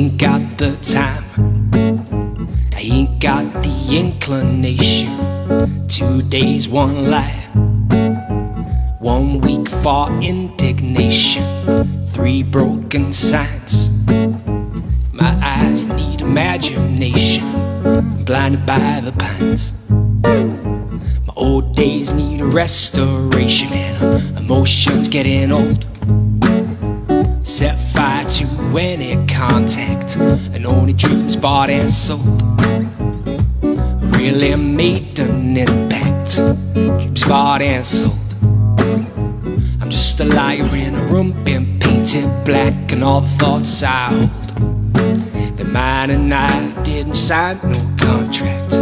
ain't got the time, I ain't got the inclination. 2 days, 1 lie, 1 week for indignation. 3 broken signs, my eyes need imagination. I'm blinded by the pines. My old days need a restoration, and emotions getting old. Set fire to any contact, and only dreams bought and sold really made an impact. Dreams bought and sold. I'm just a liar in a room being painted black, and all the thoughts I hold, they're mine, and I didn't sign no contract.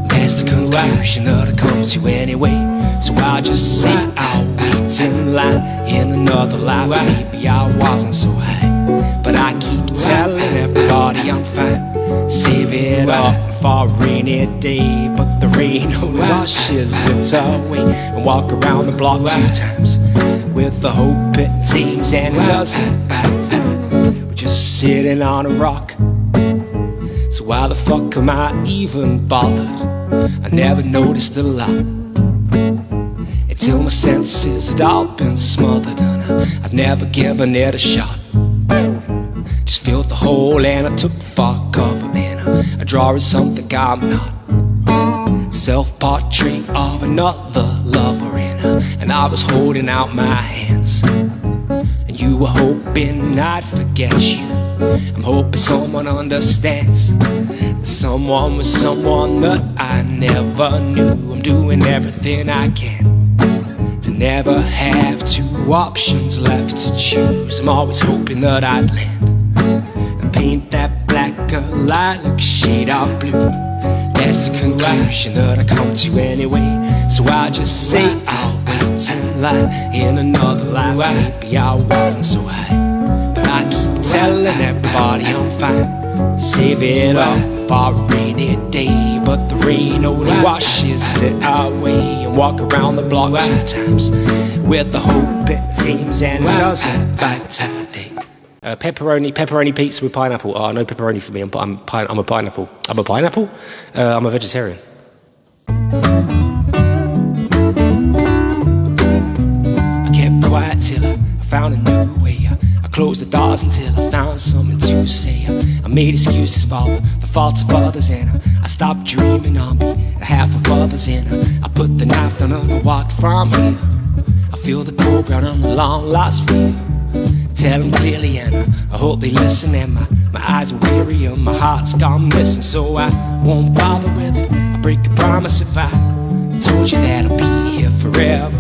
That's the conclusion that I come to anyway. So I'll just say I'll wait in line in another life. Maybe I wasn't so high, but I keep telling everybody I'm fine. Save it up for a rainy day, but the rain only washes it away. And walk around the block 2 times with the hope it tames and it doesn't bite. We're just sitting on a rock, so why the fuck am I even bothered? I never noticed a lot until my senses had all been smothered, and I've never given it a shot. Just filled the hole and I took for cover, and I draw is something I'm not. Self-portrait of another lover, and I was holding out my hands, and you were hoping I'd forget you. I'm hoping someone understands that someone was someone that I never knew. I'm doing everything I can to never have 2 options left to choose. I'm always hoping that I'd land and paint that black a lilac shade of blue. That's the conclusion that I come to anyway. So I'll just say I'll wait in line in another life. Maybe I wasn't so high, but I keep telling everybody I'm fine. Save it up for a rainy day, but the rain only washes it away. And walk around the block 2 times with the hope it tames and it doesn't bite today. Pepperoni pizza with pineapple. Oh, no pepperoni for me. I'm a pineapple. I'm a pineapple? I'm a vegetarian. I kept quiet till I found a new way. I closed the doors until I found something to say. I made excuses for the faults of others, and I stopped dreaming on behalf of others, and I put the knife down and I walked from here. I feel the cold ground on the long lost fear. Tell them clearly, and I hope they listen, and my eyes are weary and my heart's gone missing, so I won't bother with it. I break a promise if I told you that I'll be here forever.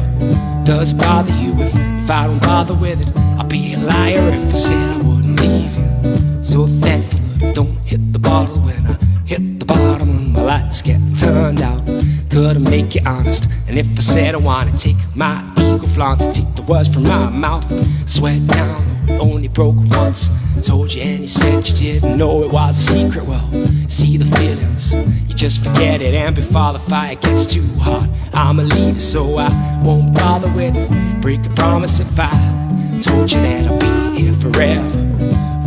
Does it bother you if I don't bother with it? I'll be a liar if I said I wouldn't leave you. So thankful that I don't hit the bottle when I hit the bottom and my lights get turned out. Couldn't make it honest, and if I said I wanna take my ego flaunt to take the words from my mouth, sweat down, though it only broke once. Told you and you said you didn't know it was a secret. Well, see the feelings, you just forget it, and before the fire gets too hot, I'ma leave it, so I won't bother with it. Break a promise if I told you that I'll be here forever.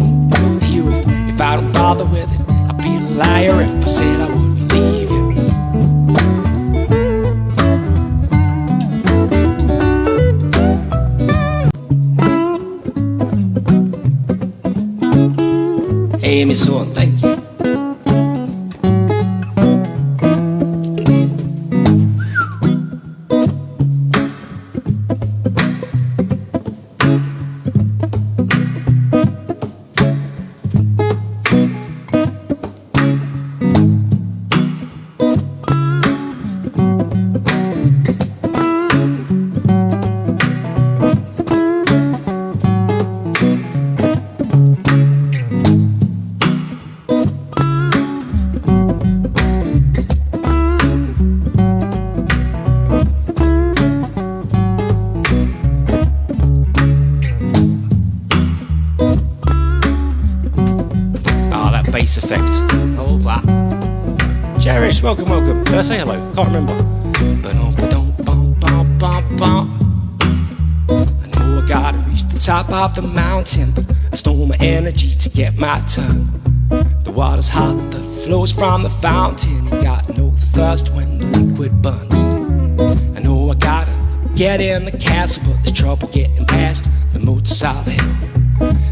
Won't bother you if I don't bother with it. I'd be a liar if I said I wouldn't leave you. Hey, Miss Horn, thank you. bass effect. I love that. Cherish, welcome, welcome. Did I say hello? Can't remember. I know I gotta reach the top of the mountain, but I stole my energy to get my turn. The water's hot that flows from the fountain. You got no thirst when the liquid burns. I know I gotta get in the castle, but there's trouble getting past the moats of hell.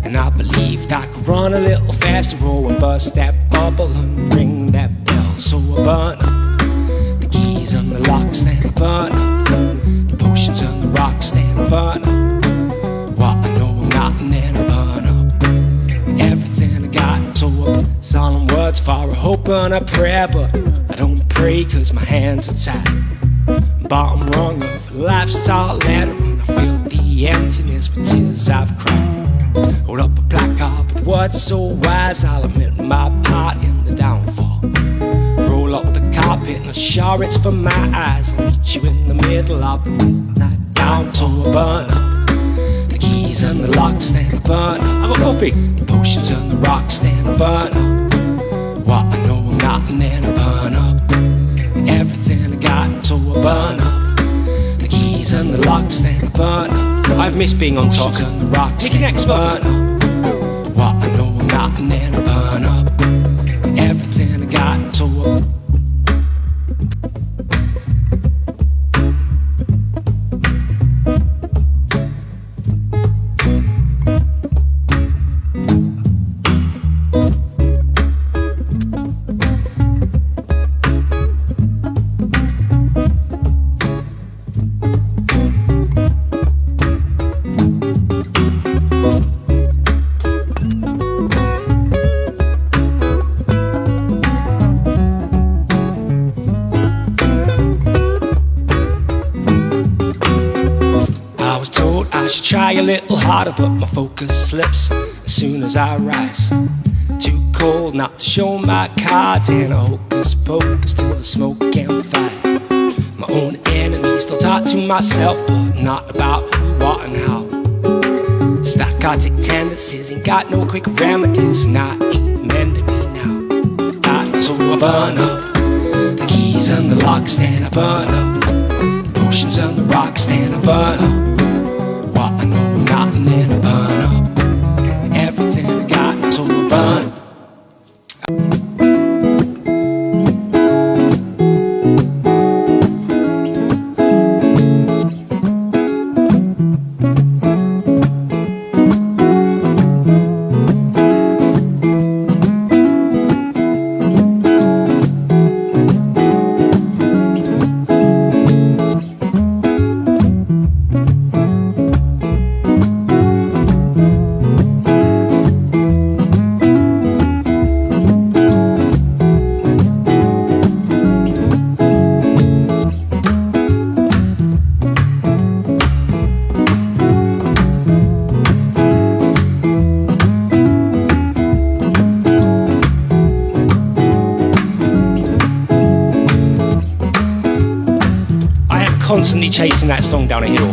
And I believed I could run a little faster, roll and bust that bubble and ring that bell. So I burn up the keys and the locks, then I burn up the potions and the rocks, then I burn up what I know I'm not, and then I burn up everything I got. So I put solemn words for a hope and a prayer, but I don't pray cause my hands are tied. Bottom rung of life's tall ladder, and I feel the emptiness with tears I've cried. Hold up a placard with words so wise, I'll admit my part in the downfall. Roll up the carpet and I'm sure it's for my eyes. I'll meet you in the middle of the midnight down. So I burn up the keys and the locks, then I burn up. I got coffee. The potions and the rocks, then I burn up what I know I'm not, and then I burn up everything I got. So I burn up the keys and the locks, then I burn up. I've missed being on top. And the rocks, Nicky Next, burn up what I know I'm not, and then I burn up everything I got. So I I should try a little harder, but my focus slips as soon as I rise. Too cold not to show my cards, and I hocus pocus till the smoke and fire. My own enemy, still talk to myself, but not about who, what and how. Psychotic tendencies ain't got no quick remedies, and I ain't meant to be now. So I burn up the keys and the locks, then I burn up the potions and the rocks, then I burn up what I know I'm not, and then I burn up everything I got. So I burn. Constantly chasing that song down a hill.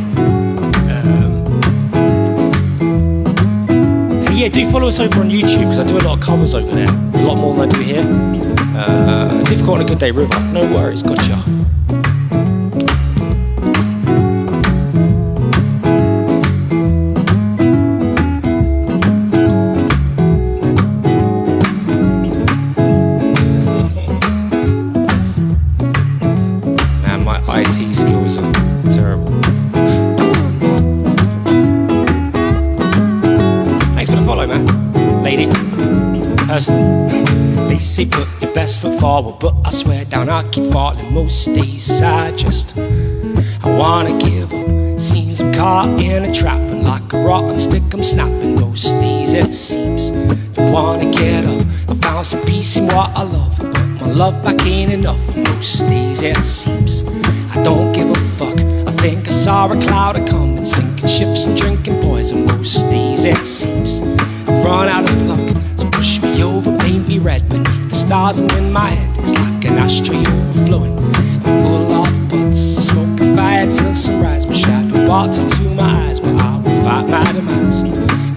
And yeah, do follow us over on YouTube, because I do a lot of covers over there, a lot more than I do here. Difficult on a Good Day River, no worries, gotcha. IT skills are terrible. Thanks for the follow, man. Lady. Person. They say put your best foot forward, but I swear down I keep falling most days. I wanna give up. Seems I'm caught in a trap, and like a rotten stick I'm snapping most days. It seems I wanna get up. I found some peace in what I love, but my love back ain't enough. Most days it seems I don't give a fuck. I think I saw a cloud a coming, sinking ships and drinking poison. Most days it seems I've run out of luck, so push me over, paint me red beneath the stars, and in my head it's like an ashtray overflowing and full of butts. Smoke and fire till sunrise, my shadow water to my eyes, but I will fight my demise.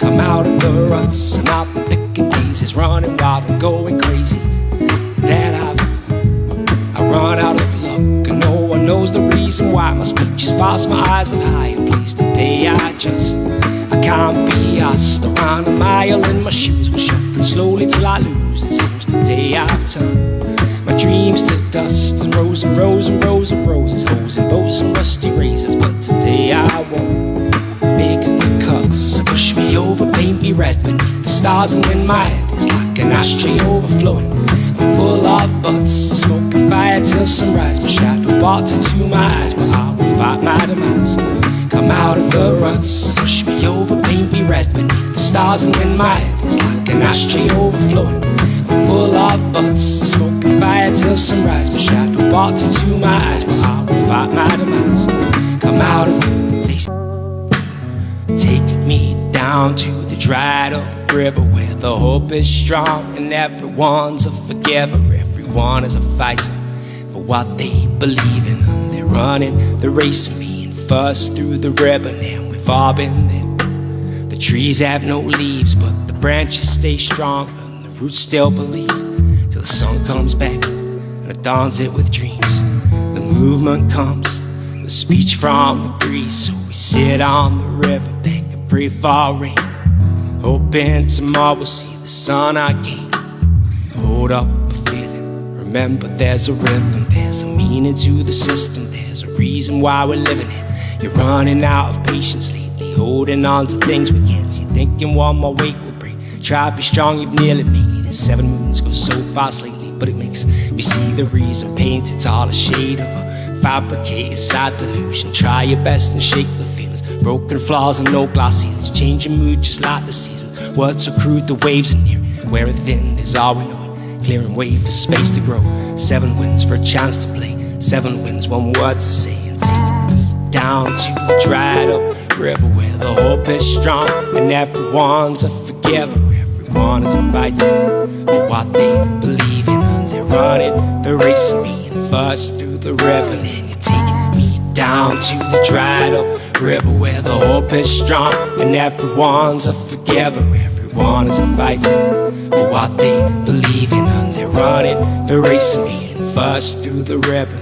Come out of the ruts, and I've been picking daisies, running wild and going my speech as far as my eyes on higher place. Today I can't be asked around a mile in my shoes. We're shuffling slowly till I lose. It seems today I've turned my dreams to dust, and rows and rows and rows of roses, holes and boats and rusty razors. But today I won't make the cuts. So push me over, paint me red beneath the stars, and in my head it's like an ashtray overflowing, full of butts, smoking fire till sunrise. My shadow barks into my eyes, but I will fight my demise. Come out of the ruts, push me over, paint me red beneath the stars, and in my head it's like an ashtray overflowing, full of butts, smoking fire till sunrise. My shadow barks into my eyes, but I will fight my demise. Come out of the place. Take me down to the dried up river where the hope is strong and everyone's a forgiver. Everyone is a fighter for what they believe in, and they're running the race and being first through the ribbon. And we've all been there. The trees have no leaves, but the branches stay strong, and the roots still believe till the sun comes back and adorns it with dreams. The movement comes, the speech from the breeze, so we sit on the riverbank and pray for rain, hoping tomorrow we'll see the sun again. Hold up a feeling, remember there's a rhythm, there's a meaning to the system, there's a reason why we're living it. You're running out of patience lately, holding on to things we can't see, thinking one more week will break. Try to be strong, you've nearly made it. 7 moons go so fast lately, but it makes me see the reason. Painted all a shade of a fabricated sad delusion. Try your best and shake the feelings, broken flaws and no glass ceilings, changing mood just like the season. Words so crude, the waves are near, where within is all we know, clearing way for space to grow. 7 winds for a chance to play, 7 winds, one word to say, and take me down to the dried up river where the hope is strong and everyone's a forgiver. Everyone is a fighter for what they believe in, and they're running the race and being first through the river. And you take me down to the dried up river where the hope is strong and everyone's a forgiver. Everyone is a fighter for what they believe in, and they're running the race and being first through the river.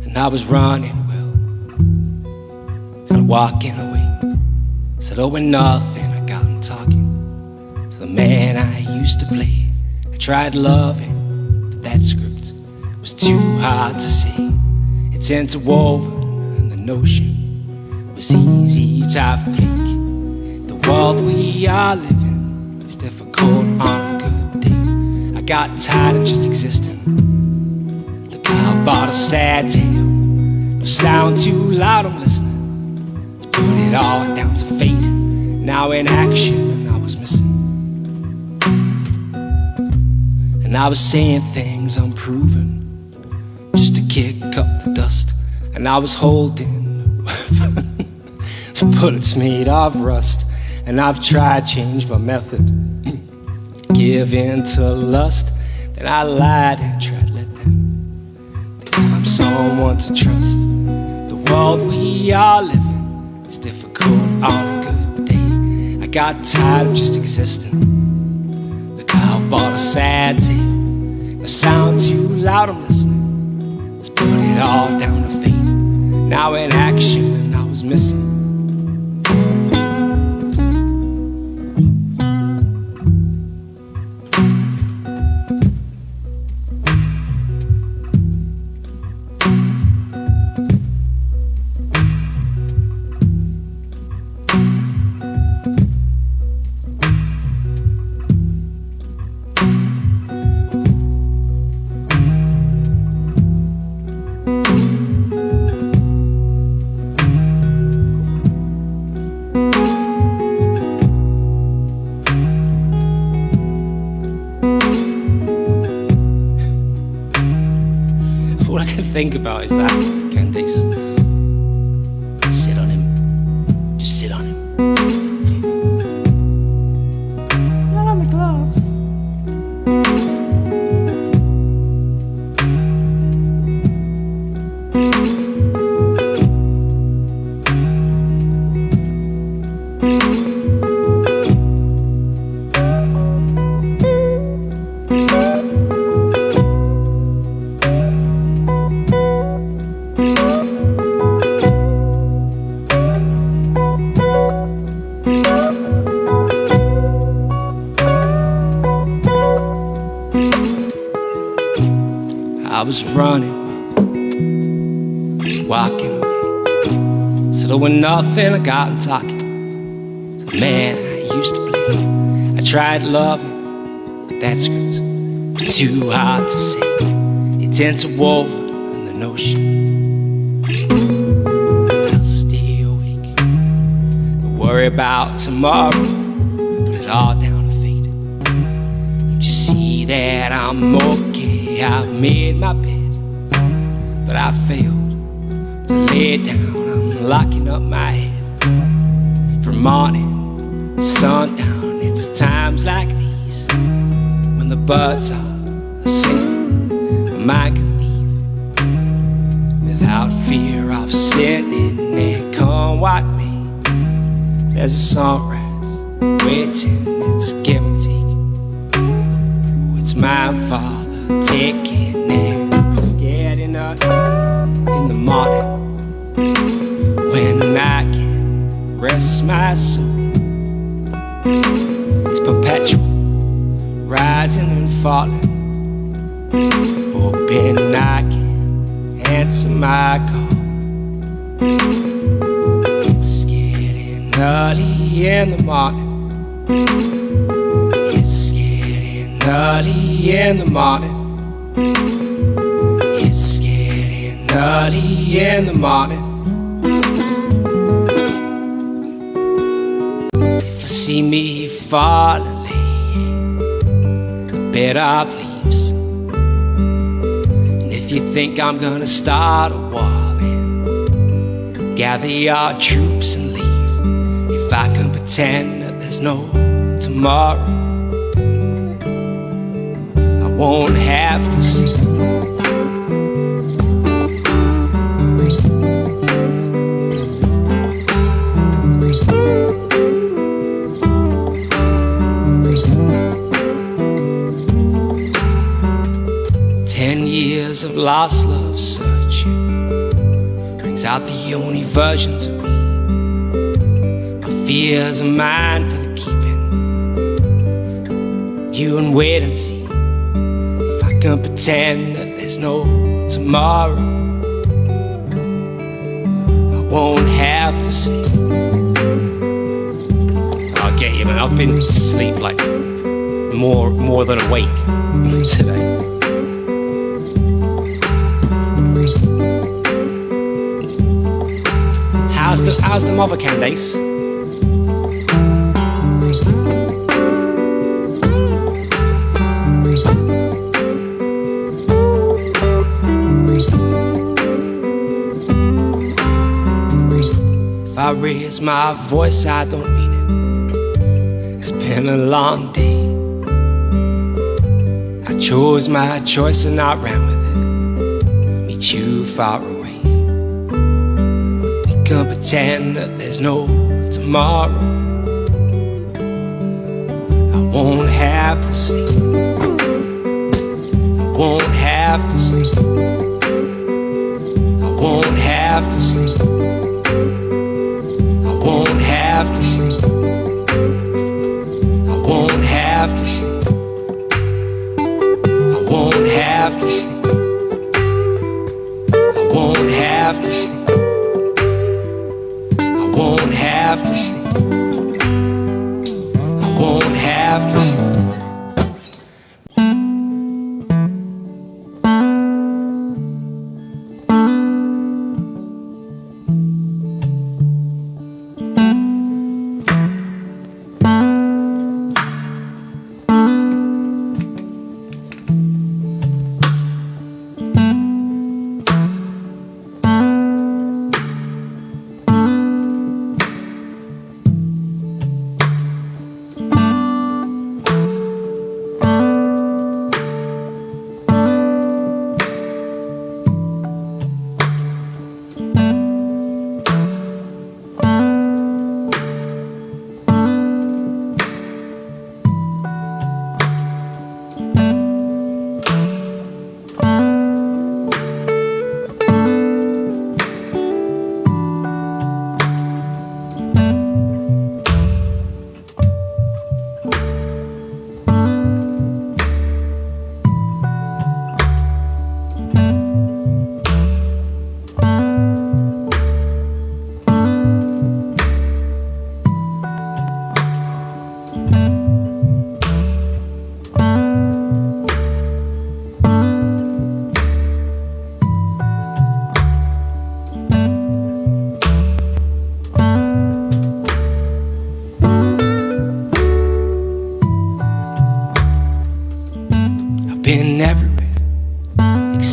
And I was running, well, kind of walking away. Said, oh, and nothing, I got him talking to the man I used to play. I tried loving, but that script was too hard to say. It's interwoven, and the notion was easy to think. The world we are living is difficult on a good day. I got tired of just existing. Look, I bought a sad tale. No sound too loud, I'm listening. Let's put it all down to fate. Now in action, I was missing. And I was saying things unproven just to kick up the dust. And I was holding the bullets made of rust. And I've tried to change my method, give in to lust. Then I lied and tried to let them think I'm someone to trust. The world we are living is difficult on a good day. I got tired of just existing. Look, I've bought a sad tale. No sound too loud, I'm listening. Let's put it all down to fate. Now in action, I was missing. All I can think about is that Candice. Sit on him. Just sit on him. Not on the gloves. was running, walking away. So there was nothing I got in talking to the man I used to play. I tried loving, but that screws was too hard to say. It's interwoven in the notion I'll stay awake, don't worry about tomorrow, put it all down to fate. Can't you see that I'm okay? I've made my bed, but I failed to lay it down. I'm locking up my head from morning to sundown. It's times like these when the birds are singing, my mind can leave without fear of sitting there. Come what may, there's a sunrise waiting. It's give and take. Oh, it's my father taking it. It's getting up in the morning when I can rest my soul. It's perpetual, rising and falling, hoping I can answer my call. It's getting early in the morning. It's getting early in the morning. It's getting early in the morning. If you see me fall and lay a bed of leaves, and if you think I'm gonna start a war, then gather your troops and leave. If I can pretend that there's no tomorrow, I won't have to sleep. 10 years of lost love searching brings out the only versions of me. My fears are mine for the keeping. You and wait and see. If I can pretend that there's no tomorrow, I won't have to sleep. I'll get you, man. I've been asleep like more than awake today. How's the mother, Candace? If I raise my voice, I don't mean it. It's been a long day. I chose my choice and I ran with it. Meet you far away. Can pretend that there's no tomorrow. I won't have to sleep. I won't have to sleep. I won't have to sleep. I won't have to sleep. I won't have to sleep. I won't have to sleep. I won't have to sleep. I won't have to sleep. I won't have to sleep.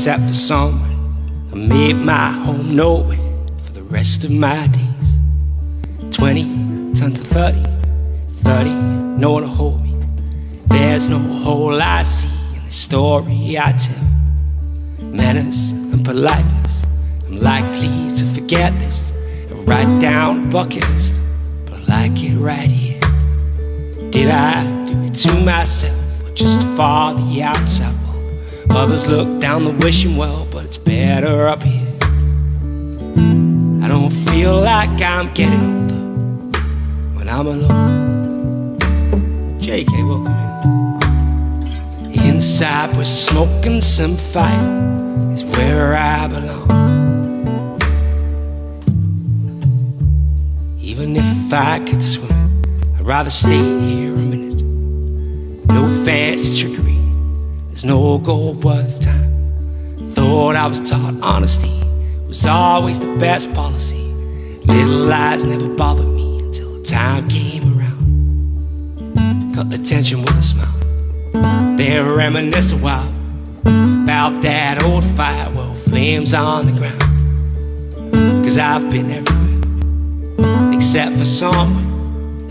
except for someone. I made my home nowhere for the rest of my days. 20 turned to 30, 30, no one to hold me. There's no hole I see in the story I tell. Manners and politeness, I'm likely to forget this and write down a bucket list, but I like it right here. Did I do it to myself or just for the outside world? Others look down the wishing well, but it's better up here. I don't feel like I'm getting older when I'm alone. JK, welcome in. Inside we're smoking some fire, is where I belong. Even if I could swim, I'd rather stay here a minute. No fancy trickery, there's no gold worth time. Thought I was taught honesty was always the best policy. Little lies never bothered me until the time came around. Cut the tension with a smile, then reminisce a while about that old fire, well, flames on the ground. Cause I've been everywhere except for somewhere.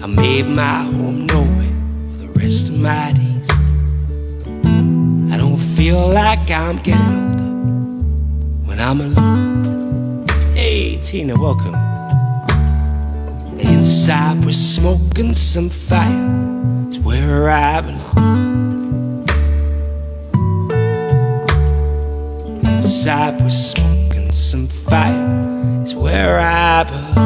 I made my home nowhere for the rest of my days. I don't feel like I'm getting older when I'm alone. Hey Tina, welcome. Inside we're smoking some fire, it's where I belong. Inside we're smoking some fire, it's where I belong.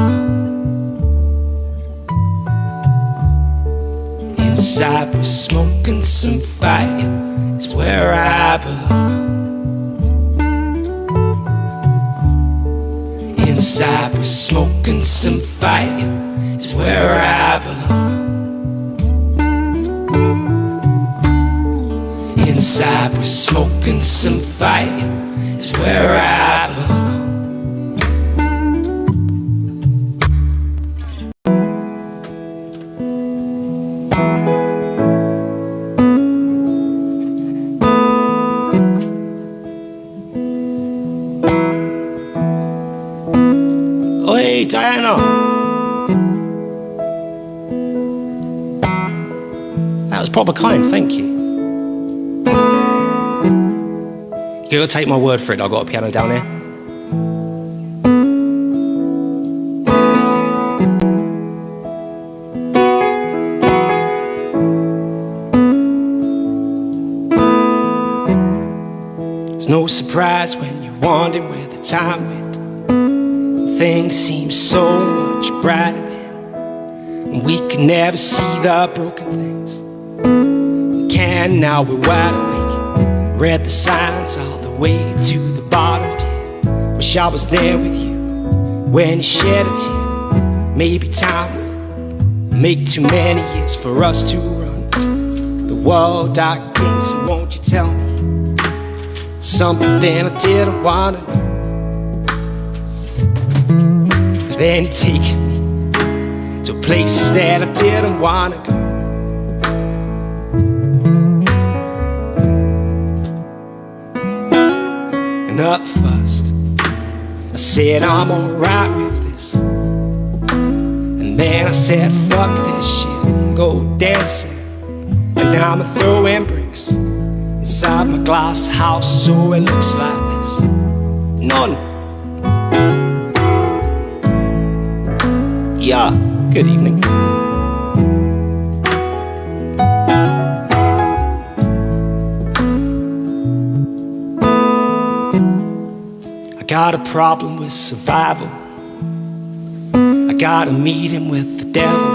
Inside we're smoking some fire, it's where I belong. Inside we're smoking some fire, it's where I belong. Inside we're smoking some fire, it's where I belong. Oh, hey, Diana. That was proper kind, thank you. You gotta take my word for it, I've got a piano down here. It's no surprise when you're wondering where the time went. Things seem so much brighter then, and we could never see the broken things. We can now, we're wide awake. Read the signs all the way to the bottom, dear. Wish I was there with you when you shed a tear. Maybe time will make too many years for us to run the world again. So won't you tell me something I didn't want to know? Then you take me to places that I didn't want to go. And up first, I said I'm alright with this. And then I said fuck this shit and go dancing. And now I'm throwing bricks inside my glass house, so it looks like this. None. Yeah, good evening. I got a problem with survival. I got a meeting with the devil.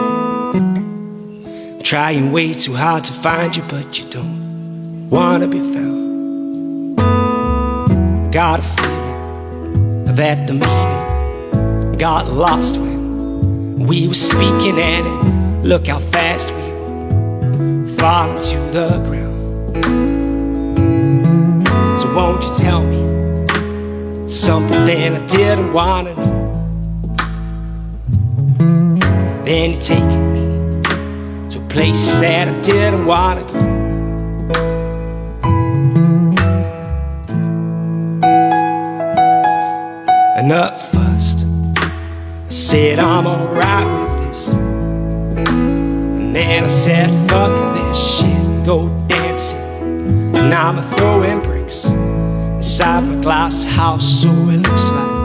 I'm trying way too hard to find you, but you don't wanna be found. Got a feeling that the meaning got lost when we were speaking, and look how fast we were falling to the ground. So won't you tell me something I didn't want to know? Then you're taking me to a place that I didn't want to go. And up first, I said I'm alright with this. And then I said fuck this shit and go dancing. And I'm throwing bricks inside my glass house, so it looks like.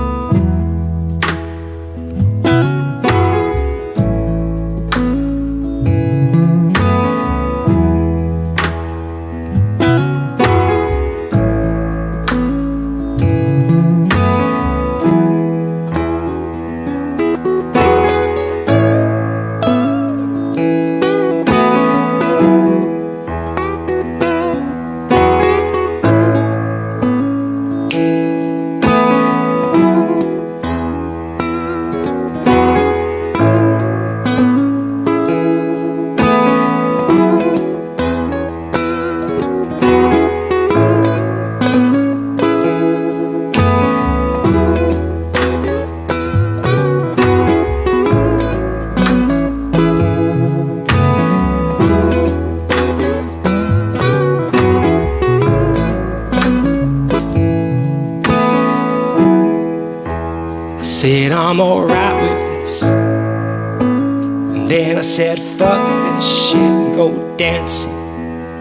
Said I'm alright with this. And then I said fuck this shit and go dancing.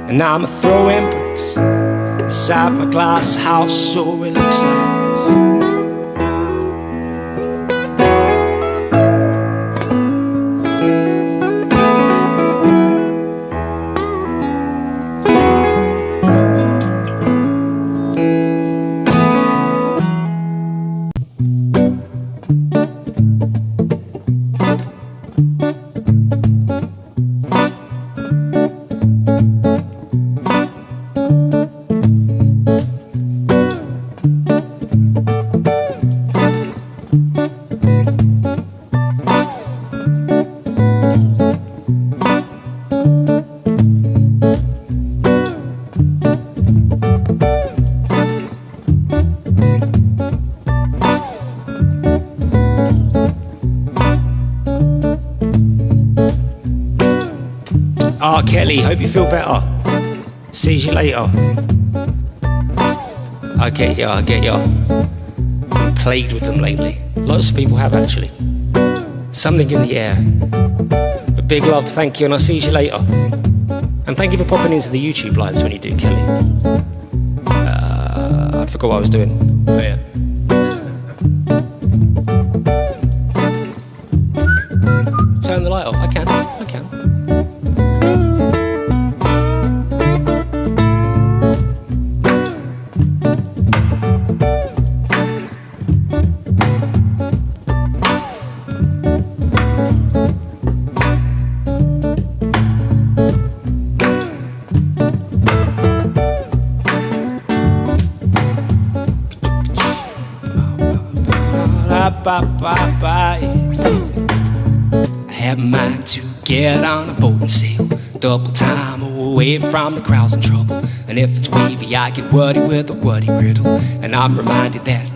And I'm throwing bricks inside my glass house, so it looks like this. Oh, Kelly, hope you feel better. See you later. I get ya. I'm plagued with them lately. Lots of people have, actually. Something in the air. But big love, thank you, and I'll see you later. And thank you for popping into the YouTube lives when you do, Kelly. I forgot what I was doing. Oh, yeah. Turn the light off. I can. I had my mind to get on a boat and sail double time away from the crowds and trouble. And if it's wavy, I get wordy with a wordy riddle. And I'm reminded that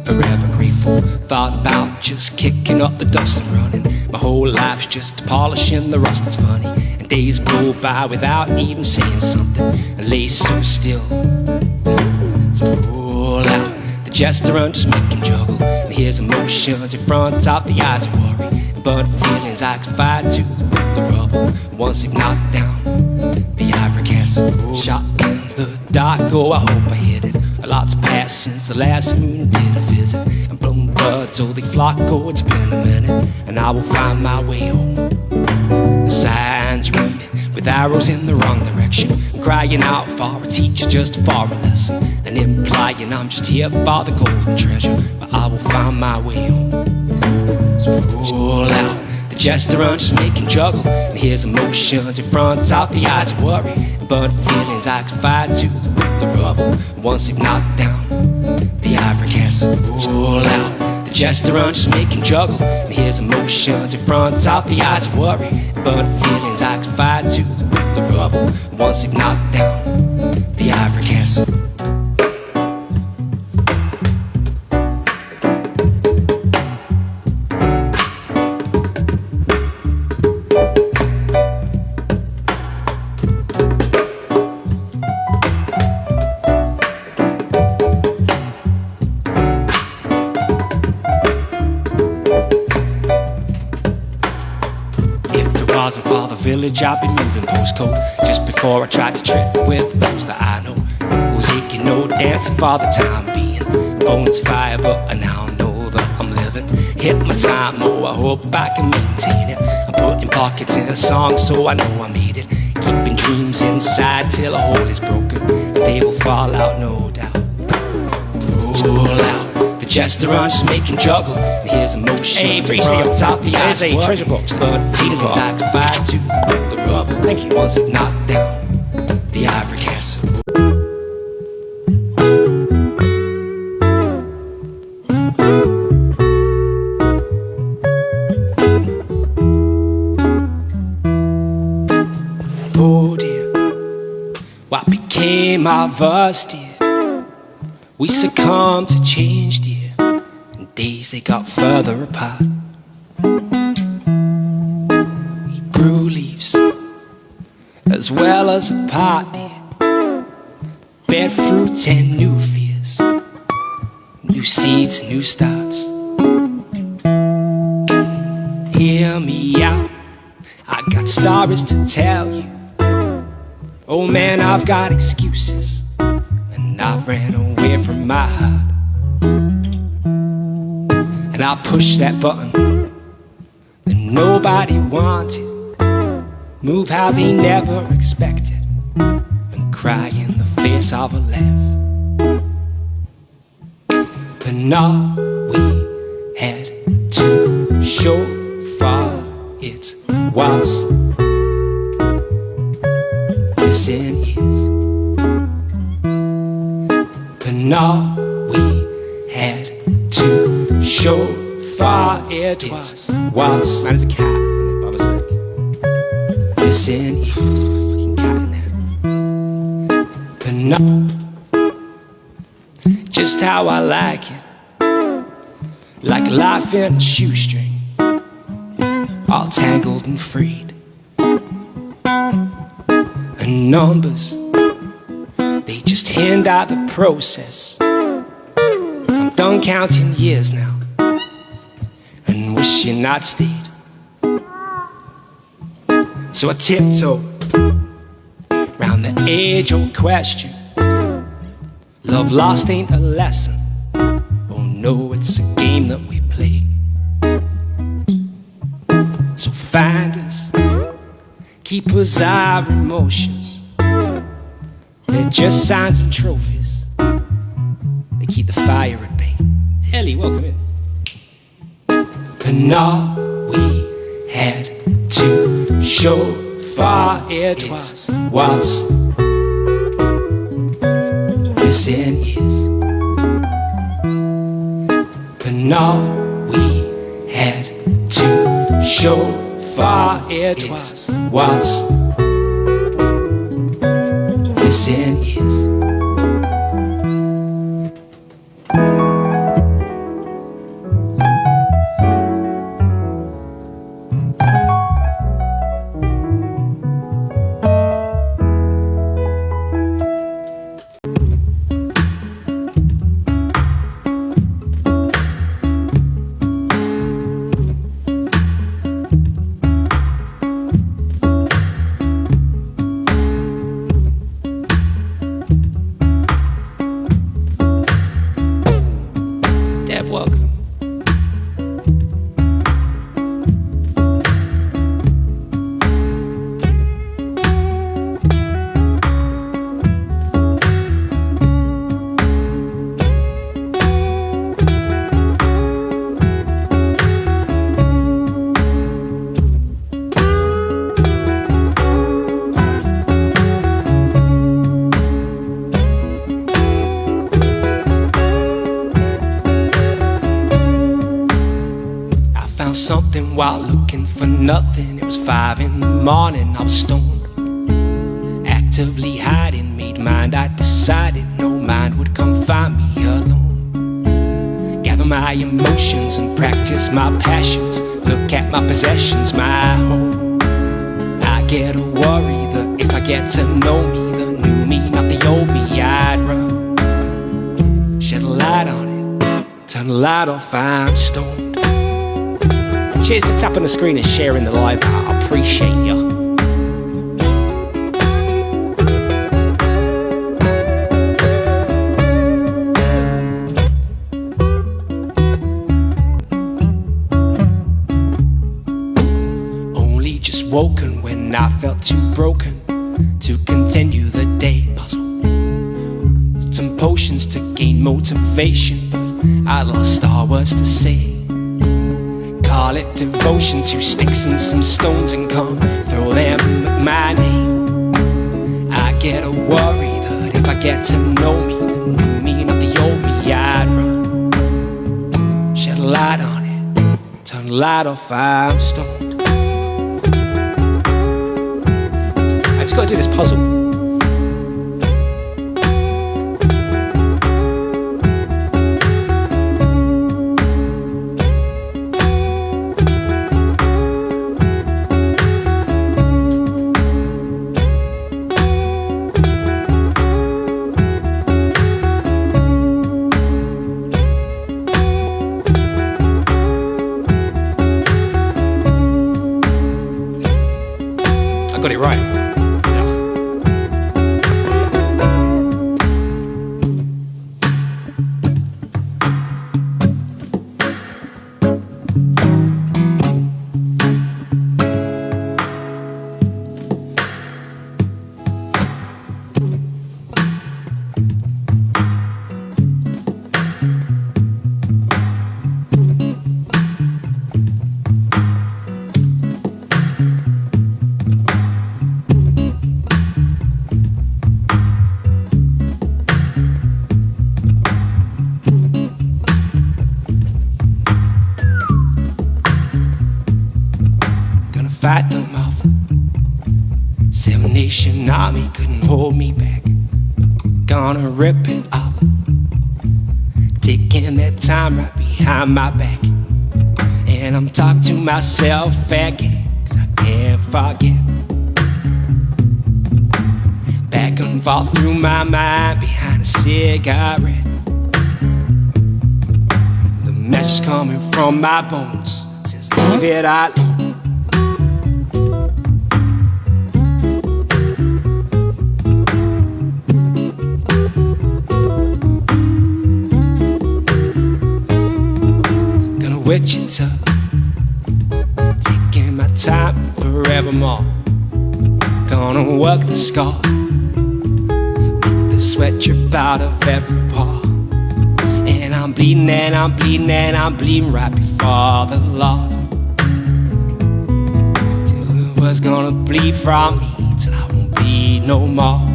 forever grateful. Thought about just kicking up the dust and running. My whole life's just polishing the rust, it's funny. And days go by without even saying something, and lay so still. So roll out the jester and just make him juggle. And here's emotions in front of the eyes of worry, but feelings I can fight to the rubble. Once they've knocked down the ivory castle, shot in the dark, oh I hope I hit it. A lot's passed since the last moon did a visit, and blown birds, oh they flock, oh it's been a minute, and I will find my way home. The signs read with arrows in the wrong direction, crying out for a teacher just for a lesson, and implying I'm just here for the golden treasure, but I will find my way home. So roll out the jester and just make him juggle, and here's emotions in front of the eyes of worry, but feelings I can fight to the rubble. Once they've knocked down the ivory castle, roll out the jester and just make him juggle, and here's emotions in front of the eyes of worry, but feelings I can fight to the rubble. Once they've knocked down the ivory castle. for the village I've been moving. Postcode just before I tried to trip with the post that I know. Was aching, no dancing for the time being. Bones fire, but I now know that I'm living. Hit my time, oh, I hope I can maintain it. I'm putting pockets in a song, so I know I made it. Keeping dreams inside till a hole is broken, and they will fall out, no doubt. Roll out. The jester on just making juggle. And here's emotion. Hey, to on top the there's a treasure box. But feeling tied to fire to the rubble. Thank you. Once it knocked down the ivory castle. Oh dear, what became of us, dear? We succumbed to change, dear, and days they got further apart. We brew leaves as well as apart, dear. Bed fruit and new fears, new seeds, new starts. Hear me out, I got stories to tell you. Oh man, I've got excuses, and I ran away from my heart. And I pushed that button that nobody wanted, move how they never expected, and cry in the face of a laugh. And all we had to show for it was missing years. And all we had to show for it was Man, there's a cat in it, by mistake. missing years. Fucking cat in there. And all just how I like it, like life in a shoestring, all tangled and freed. And numbers, they just hand out the process. I'm done counting years now, and wishing I'd stayed. So I tiptoe round the age-old question. Love lost ain't a lesson. Oh no, it's a game that we play. So find us, keep us our emotions. They're just signs and trophies. They keep the fire at bay. Ellie, welcome in. And all we had to show for it was missing years. And all we had to show for it was missing years. Deb, welcome. Something while looking for nothing. It was 5 in the morning, I was stoned, actively hiding, made mind I decided no mind would come find me alone. Gather my emotions and practice my passions, look at my possessions, my home. I get a worry that if I get to know me, the new me, not the old me, I'd run. Shed a light on it, turn the light off, I'm stoned. Cheers for tapping the screen and sharing the live. I appreciate ya. Only just woken when I felt too broken to continue the day puzzle. Some potions to gain motivation, but I lost all words to say. Call it devotion, 2 sticks and some stones, and come throw them at my name. I get a worry that if I get to know me, the new me, not the old me, I'd run. Shed a light on it, turn the light off, I'm stoned. I just gotta do this puzzle. I got it right. Fight them off. 7 Nation Army couldn't hold me back. Gonna rip it off. Taking their time right behind my back. And I'm talking to myself again, 'cause I can't forget. Back and forth through my mind behind a cigarette. The message coming from my bones says leave it alone. Wichita, taking my time forevermore. Gonna work the scar, make the sweat drip out of every pore. And I'm bleeding and I'm bleeding and I'm bleeding right before the Lord. Till it was gonna bleed from me, till I won't bleed no more.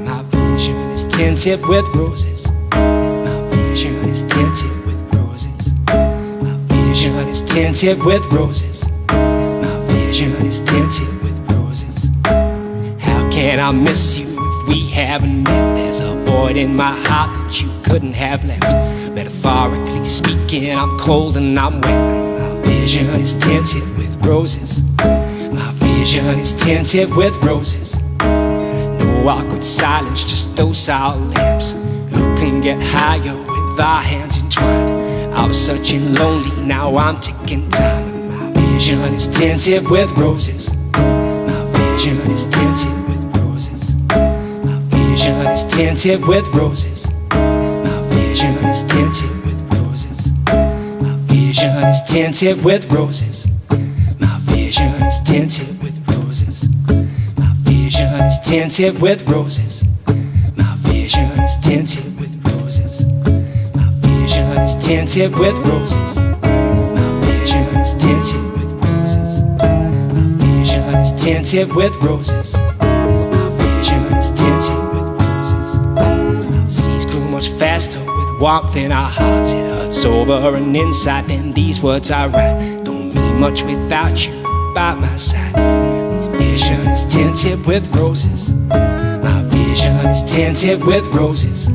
My vision is tinted with roses. My vision is tinted with roses. My vision is tinted with roses. My vision is tinted with roses. How can I miss you if we haven't met? There's a void in my heart that you couldn't have left. Metaphorically speaking, I'm cold and I'm wet. My vision is tinted with roses. My vision is tinted with roses. No awkward silence, just docile lamps who can get higher with our hands entwined. I was searching lonely, now I'm taking time. My vision is tinted with roses. My vision is tinted with roses. My vision is tinted with roses. My vision is tinted with roses. My vision is tinted with roses. My vision is tinted with roses. My vision is tinted with roses. My vision is tinted with roses. My vision is tinted with roses. is tinted with roses. My vision is tinted with roses. My vision is tinted with roses. Our seas grew much faster with warmth in our hearts. It hurts over and inside. Then these words I write don't mean much without you by my side. This vision is tinted with roses. My vision is tinted with roses.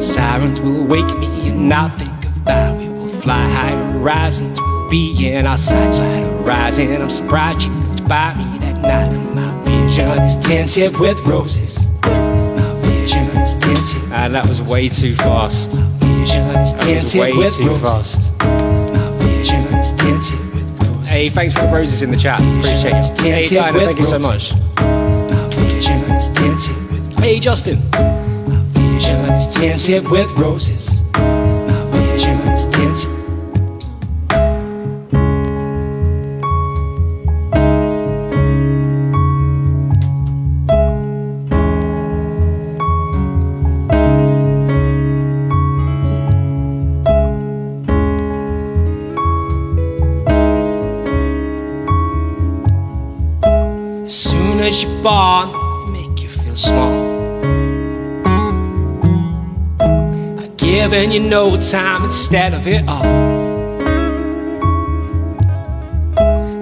Sirens will wake me and I'll think about we will fly higher horizons. We'll be in our sights light horizon. I'm surprised you looked by me that night. And my vision is tinted with roses. My vision is tinted. That was way too fast. My vision is tinted Way with too roses. fast. My vision is tinted with roses. Hey, thanks for the roses in the chat. Appreciate it. Hey, Diana, thank you so much. My vision is tinted with. Hey, Justin. My vision is tinted with roses. My vision is tinted. As soon as you're born, they make you feel small. I've given you no time instead of it all.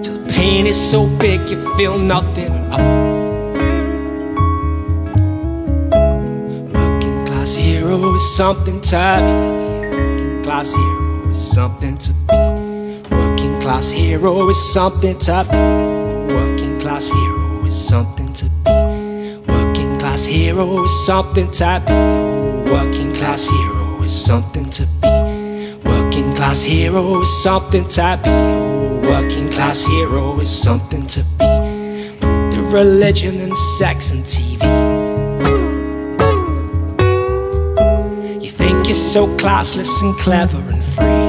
Till the pain is so big you feel nothing at all. Working class hero is something to be. Working class hero is something to be. Working class hero is something to be. Working class hero is something to be. Working class hero is something to be. Working class hero is something to be. Working class hero is something to be. Working class hero is something to be. The religion and sex and TV. You think you're so classless and clever and free.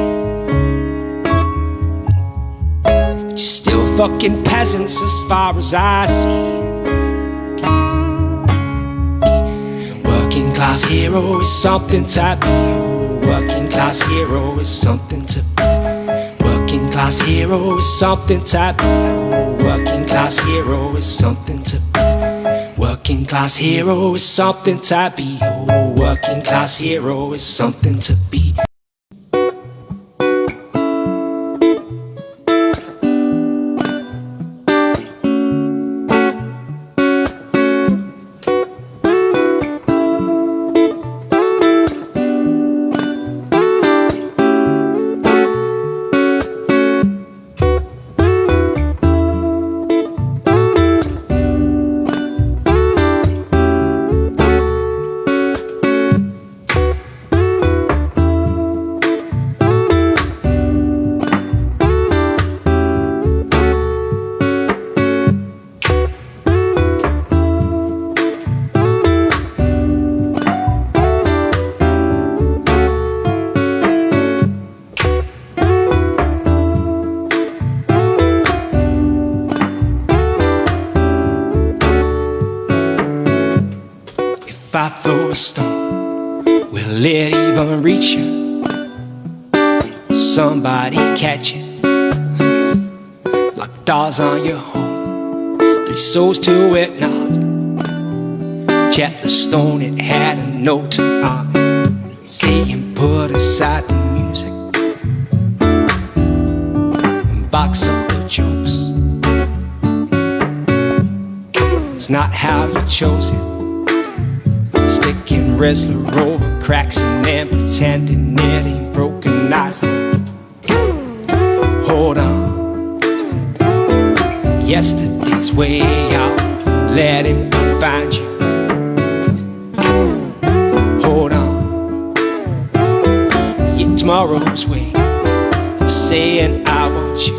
You're still fucking peasants as far as I see. Working class hero is something to be. Working class hero is something to be. Working class hero is something to be. Working class hero is something to be. Working class hero is something to be. Working class hero is something to be. If I throw a stone, will it even reach you? Somebody catch it. Like dolls on your home, 3 souls to it now. Check the stone, it had a note on it saying put aside the music and box up the jokes. It's not how you chose it. Sticking Rizzler over cracks and then pretending it ain't broken. I said, hold on, yesterday's way out, let it find you. Hold on, yeah, tomorrow's way of saying I want you.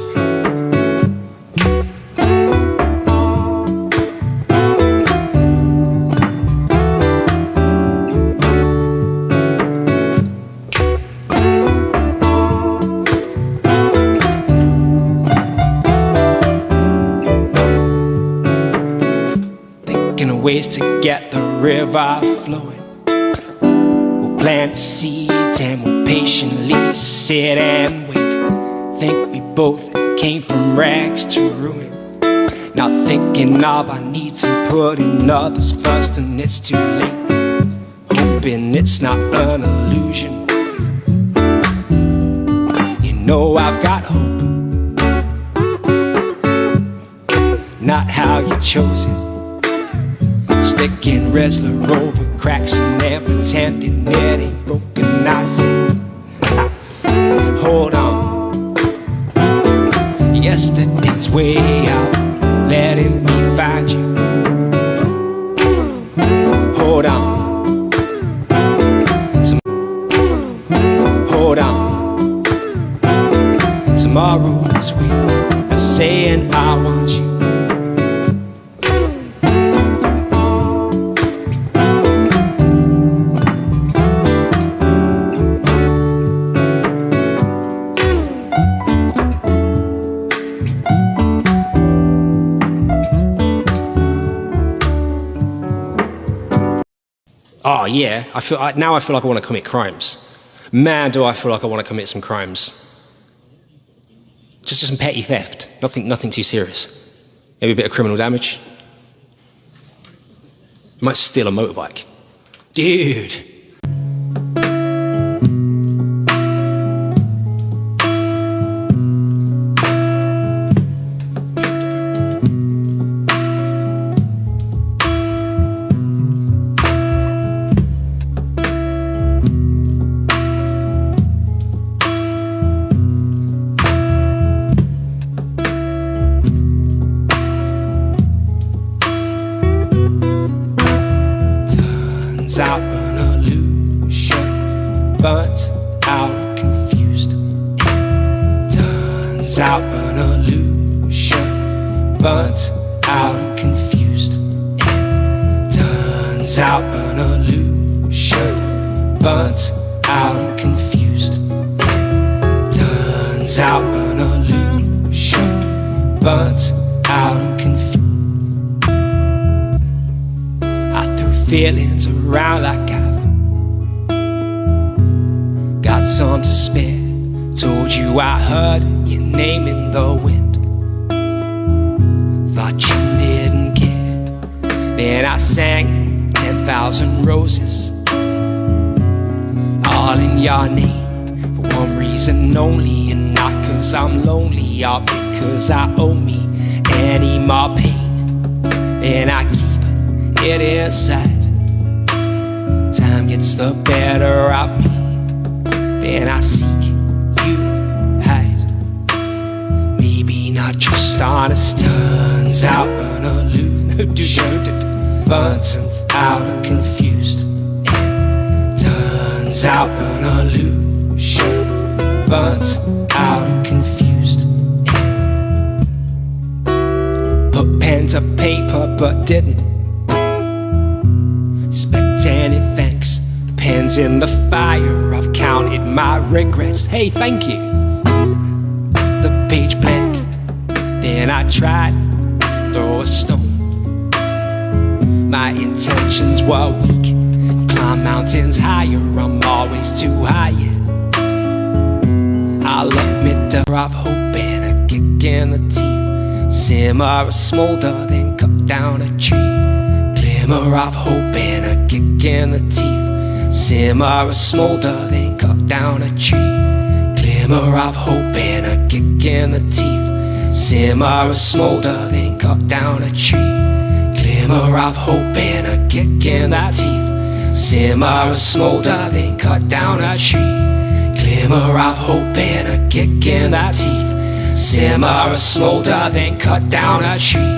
Ways to get the river flowing. We'll plant seeds and we'll patiently sit and wait think we both came from rags to ruin. Not thinking of our needs and putting others first, and it's too late. Hoping it's not an illusion. You know I've got hope. Not how you chose it. Sticking Wrestler over cracks and then pretending it ain't broken. I said, hold on. Yesterday's way out, letting me find you. Hold on. Hold on. Tomorrow's way of saying I want you. Oh yeah, now I feel like I want to commit crimes. Man, do I feel like I want to commit some crimes. Just some petty theft, nothing too serious. Maybe a bit of criminal damage. Might steal a motorbike. Dude. Out an illusion, burnt out and confused. It turns out an illusion, burnt out and confused. It turns out an illusion, burnt out and confused. It turns out an illusion, burnt out and confused. Feelings around like I've got some to spare. Told you I heard your name in the wind. Thought you didn't care. Then I sang 10,000 roses, all in your name, for one reason only, and not 'cause I'm lonely, or because I owe me any more pain. Then I keep it inside. Time gets the better of me. Then I seek, you hide. Maybe not just honest. Turns out an illusion, burnt out and confused. It turns out an illusion, burnt out and confused. Put pen to paper but didn't expect any thanks. Pens in the fire, I've counted my regrets. Hey, thank you. The page blank. Then I tried, throw a stone. My intentions were weak. I've climbed mountains higher, I'm always too high. I'll admit I've hope and a kick in the teeth. Simmer or smolder, then cut down a tree. Glimmer of hope and a kick in the teeth. Simmer or smolder, then cut down a tree. Glimmer of hope and a kick in the teeth. Simmer or smolder, then cut down a tree. Glimmer of hope and a kick in the teeth. Simmer or smolder, then cut down a tree. Glimmer of hope and a kick in the teeth. Simmer or smolder, then cut down a tree.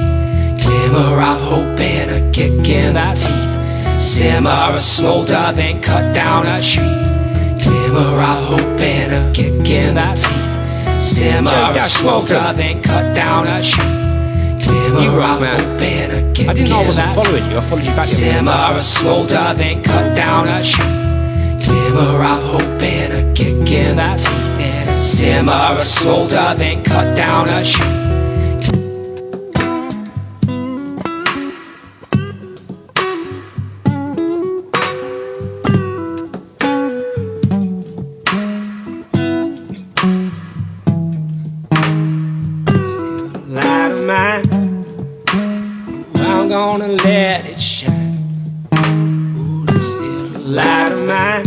Glimmer of hope and a kick in the teeth. Simmer or smolder, then cut down a tree. Glimmer of hope and a kick in the teeth. Simmer or smolder, then cut down a tree. Glimmer of hope and a kick in the teeth. I didn't know I wasn't following you, I followed you back. Simmer or smolder, then cut down a tree. Glimmer of hope and a kick in the teeth. Simmer or smolder, then cut down a tree. mine. I'm gonna let it shine. Ooh, this little light of mine.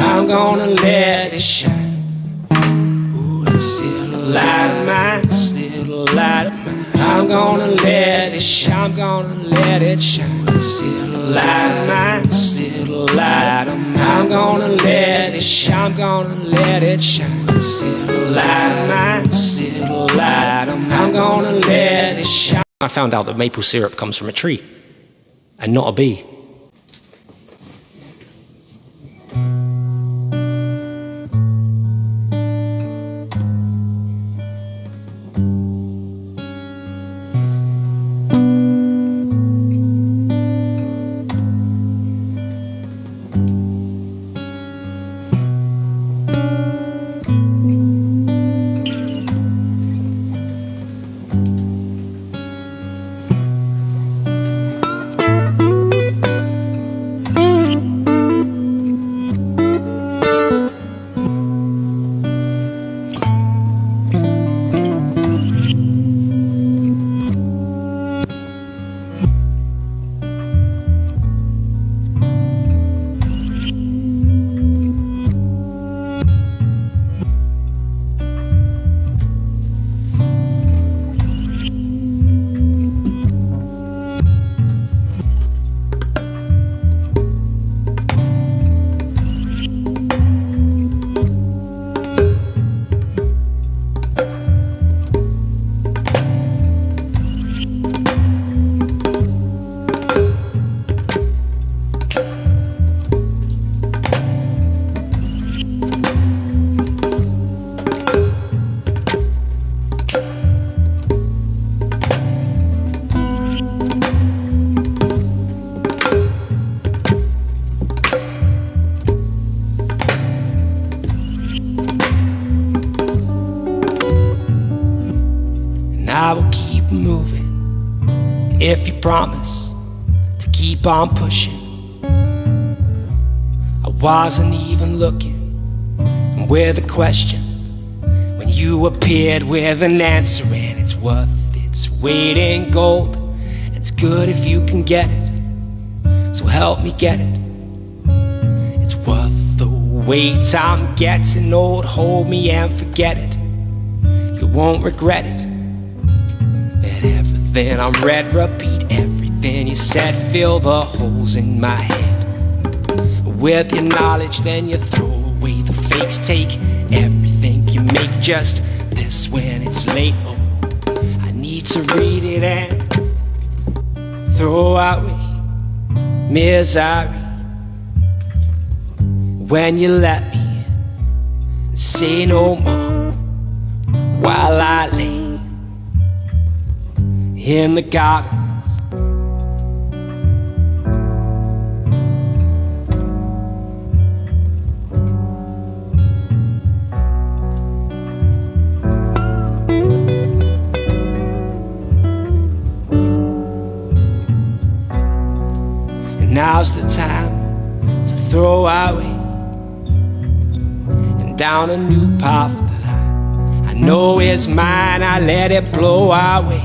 I'm gonna let it shine. Ooh, this little light of mine. This little light of mine. I'm gonna let it shine. I'm gonna let it shine. This little light of mine. This little light of mine. I'm gonna let it shine. I'm gonna let it shine. This little light of mine. This little light of mine. I'm gonna let it shine. I found out that maple syrup comes from a tree and not a bee. I will keep moving if you promise to keep on pushing. I wasn't even looking with a question when you appeared with an answer, and it's worth its weight in gold. It's good if you can get it, so help me get it. It's worth the wait. I'm getting old. Hold me and forget it. You won't regret it. Bet everything I read, repeat everything you said, fill the holes in my head with your knowledge. Then you throw away the fakes, take everything you make just this when it's late. Oh, I need to read it and throw away misery when you let me say no more while I lay in the gardens. And now's the time to throw away and down a new path that I know is mine. I let it blow away.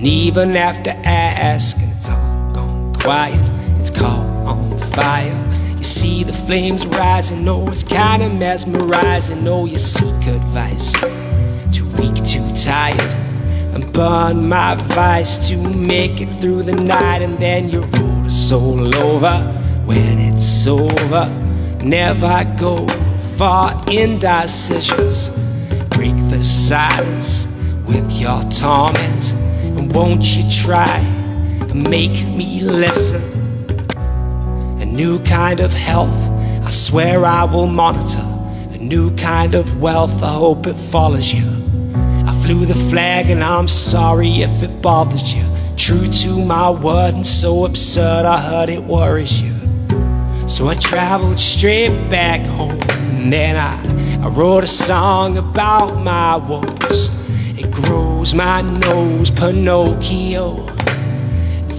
Even have to ask, and it's all gone quiet. It's caught on fire. You see the flames rising. Oh, it's kinda mesmerizing. Oh, you seek advice. Too weak, too tired, and burn my vice to make it through the night. And then you roll the soul over when it's over. Never go for indecisions. Break the silence with your torment. And won't you try and make me listen? A new kind of health, I swear I will monitor. A new kind of wealth, I hope it follows you. I flew the flag and I'm sorry if it bothers you. True to my word and so absurd I heard it worries you. So I traveled straight back home, and then I wrote a song about my woes. It grows my nose, Pinocchio,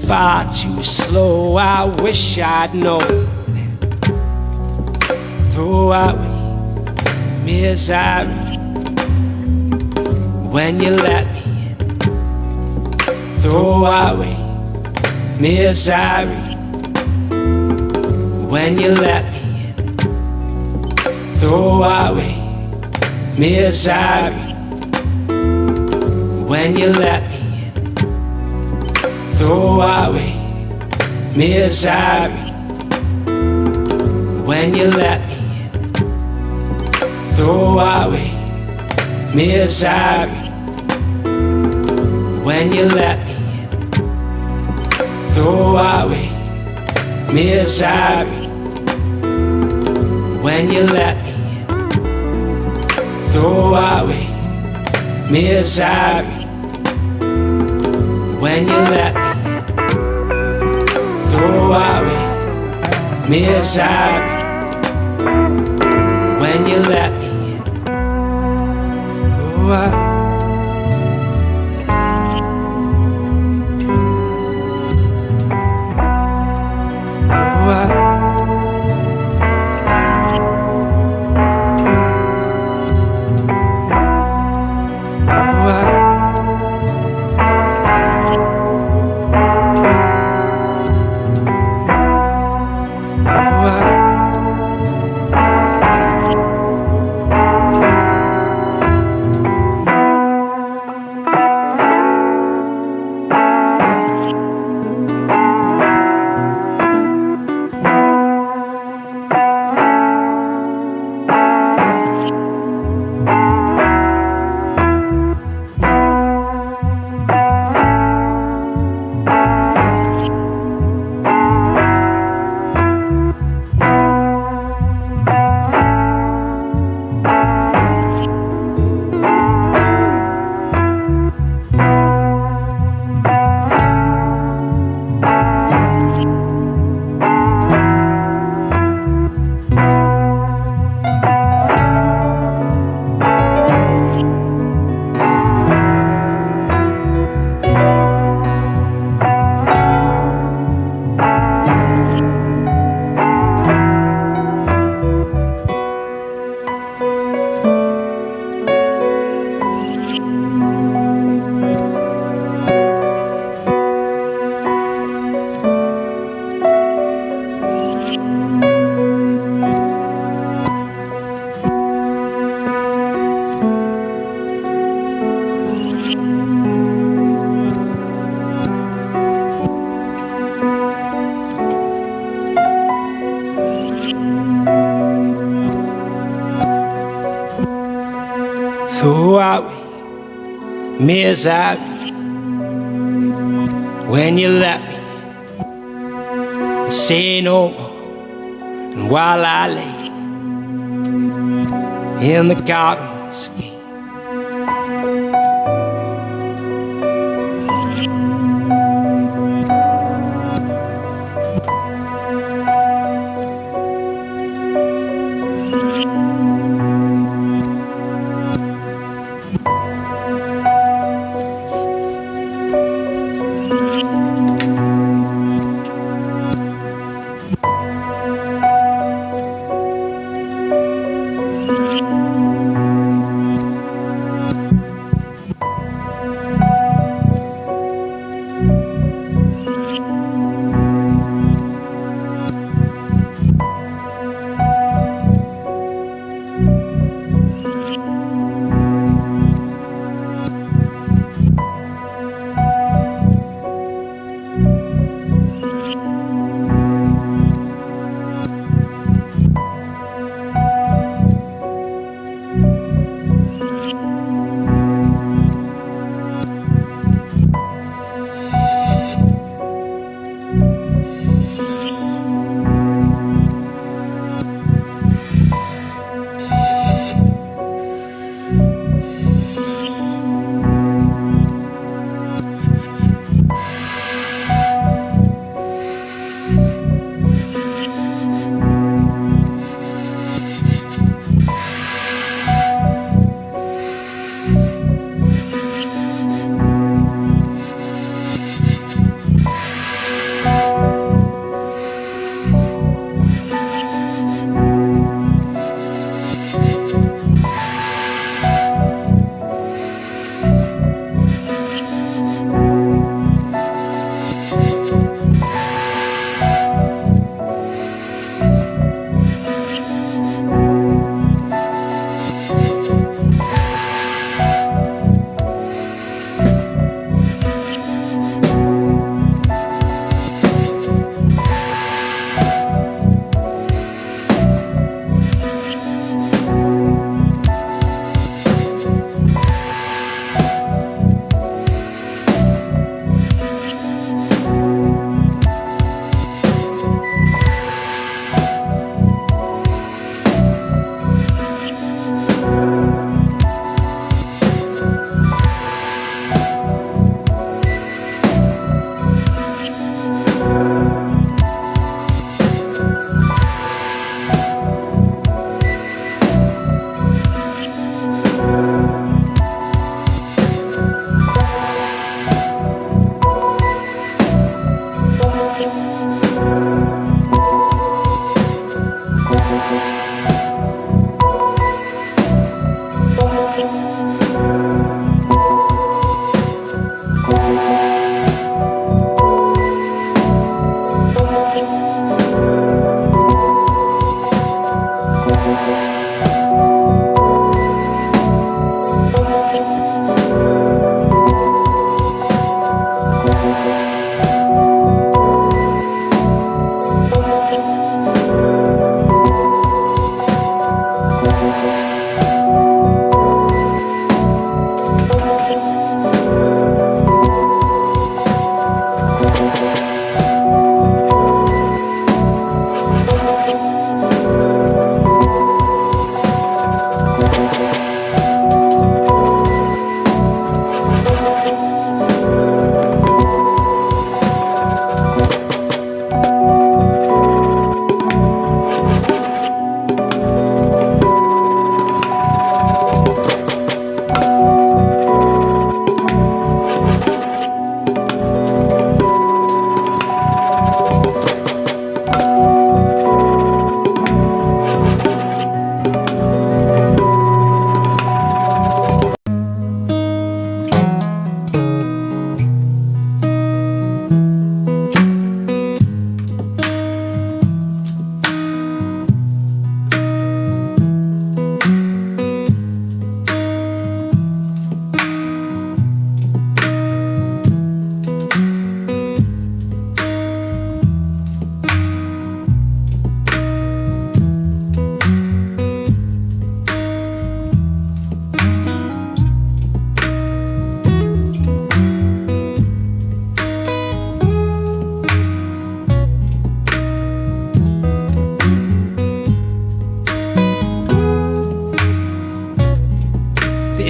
far too slow. I wish I'd known. Throw away misery when you let me throw away misery, when you let me throw away misery, when you let me throw away misery, when you let me throw away misery, when you let me throw away misery, when you let me throw away misery, when you let me throw away misery, when you let me throw away. Throw away misery, when you let me say no more. And while I lay in the garden once again,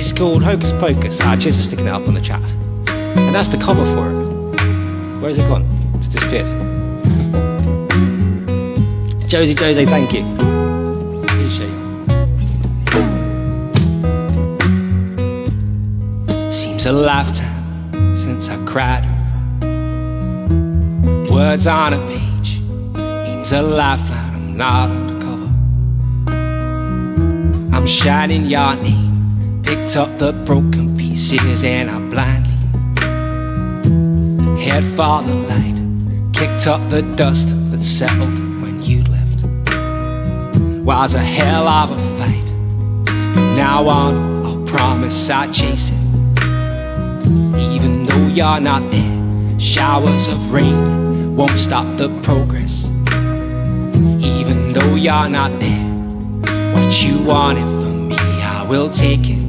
is called Hocus Pocus. Cheers for sticking it up on the chat. And that's the cover for it. Where's it gone? It's disappeared. Josie, thank you. Appreciate it. Seems a lifetime since I cried over. Words on a page means a lifeline. I'm not undercover. I'm shining your name. Picked up the broken pieces and I blindly head for the light. Kicked up the dust that settled when you left. Was a hell of a fight. From now on, I'll promise I'll chase it. Even though you're not there, showers of rain won't stop the progress. Even though you're not there, what you wanted from me, I will take it.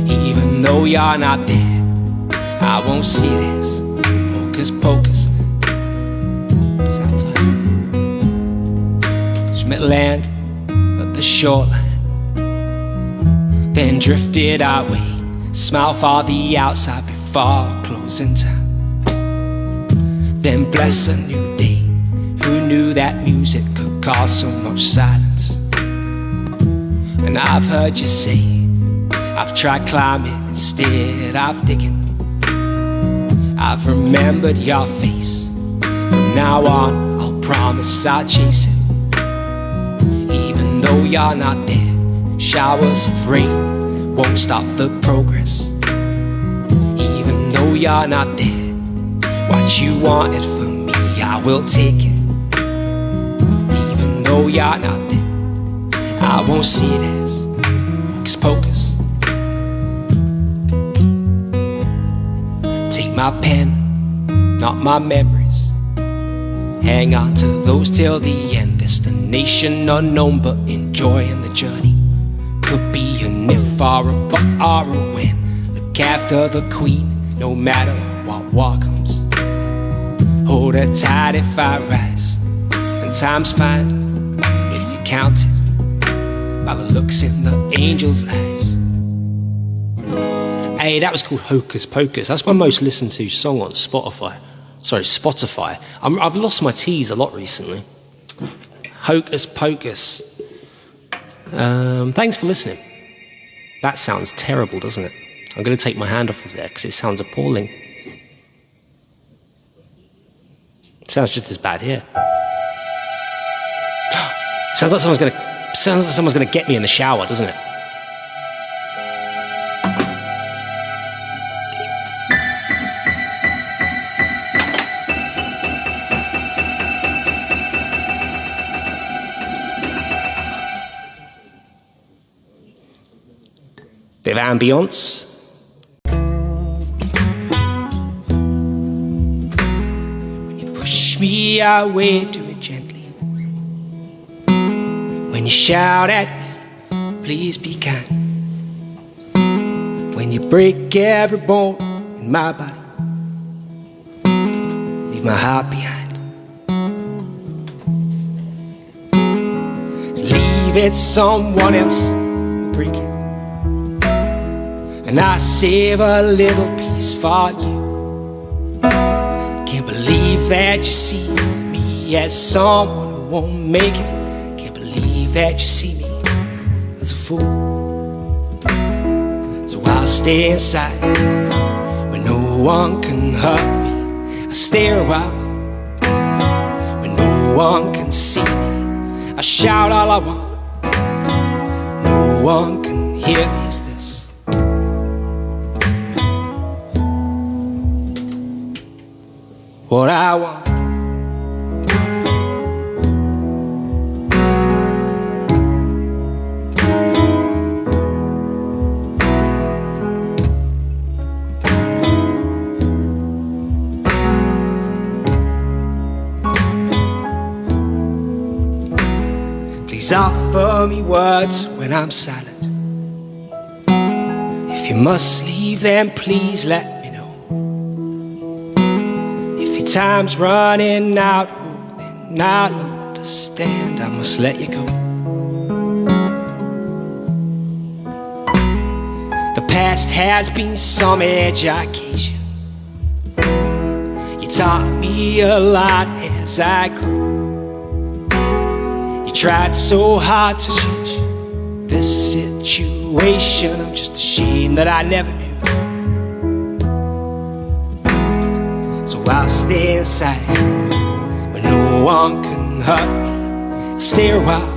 Even though you're not there, I won't see it as hocus pocus. Sounds like just met land at the shoreline, then drifted our way. Smile for the outside before closing time. Then bless a new day. Who knew that music could cause so much silence? And I've heard you say I've tried climbing instead of digging. I've remembered your face. From now on, I'll promise I'll chase it. Even though you're not there, showers of rain won't stop the progress. Even though you're not there, what you wanted from me, I will take it. Even though you're not there, I won't see it as hocus pocus. Take my pen, not my memories. Hang on to those till the end. Destination unknown, but enjoying the journey. Could be an if or a but or a when. Look after the queen, no matter what war comes. Hold her tight if I rise, and time's fine if you count it by the looks in the angel's eyes. Hey, that was called Hocus Pocus. That's my most listened to song on Spotify. Sorry, Spotify. I've lost my T's a lot recently. Hocus Pocus. Thanks for listening. That sounds terrible, doesn't it? I'm going to take my hand off of there because it sounds appalling. It sounds just as bad here. Sounds like someone's going to get me in the shower, doesn't it? Bit of ambience. When you push me away, do it gently. When you shout at me, please be kind. When you break every bone in my body, leave my heart behind. Leave it someone else break it. And I save a little piece for you. Can't believe that you see me as someone who won't make it. Can't believe that you see me as a fool. So I'll stay inside where no one can hurt me. I stay a while where no one can see me. I shout all I want, no one can hear me. Is this what I want? Please offer me words when I'm silent. If you must leave, then please let me know. If your time's running out, oh, then I'll understand. I must let you go. past has been some education. You taught me a lot as I grew. You tried so hard to change this situation. I'm just ashamed that I never knew. So I'll stay inside where no one can hurt me. I'll stay a while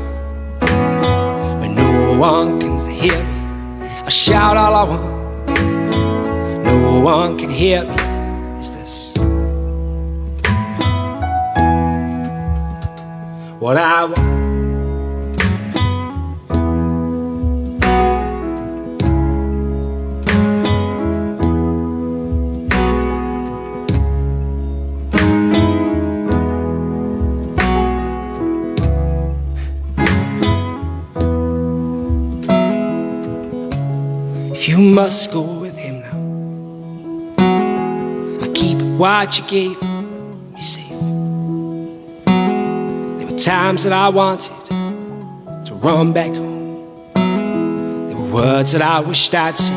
where no one can hear me. I'll shout all I want. No one can hear me. Is this what I want? If you must go with him now, I'll keep what you gave me safe. There were times that I wanted to run back home. There were words that I wished I'd say.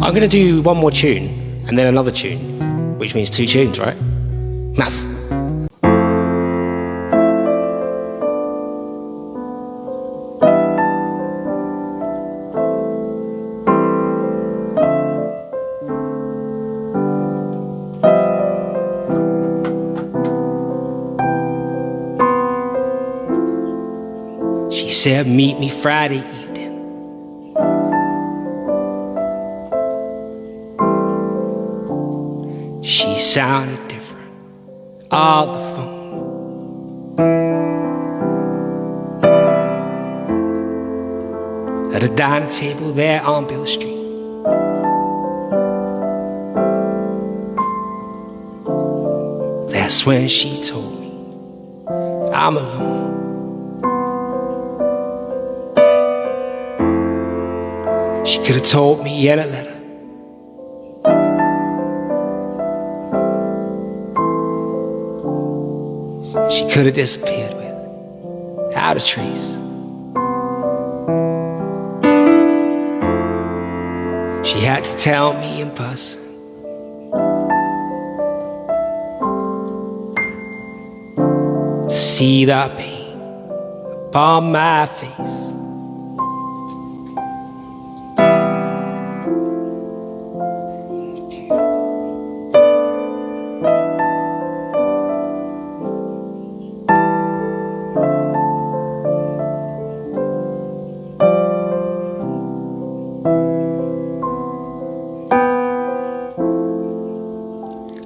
I'm gonna do one more tune and then another tune, which means 2 tunes, right? Math. She said, meet me Friday evening. She sounded different on the phone. At a dining table there on Bill Street. That's when she told me I'm alone. She could have told me in a letter. She could have disappeared without a trace. She had to tell me in person. To see the pain upon my face.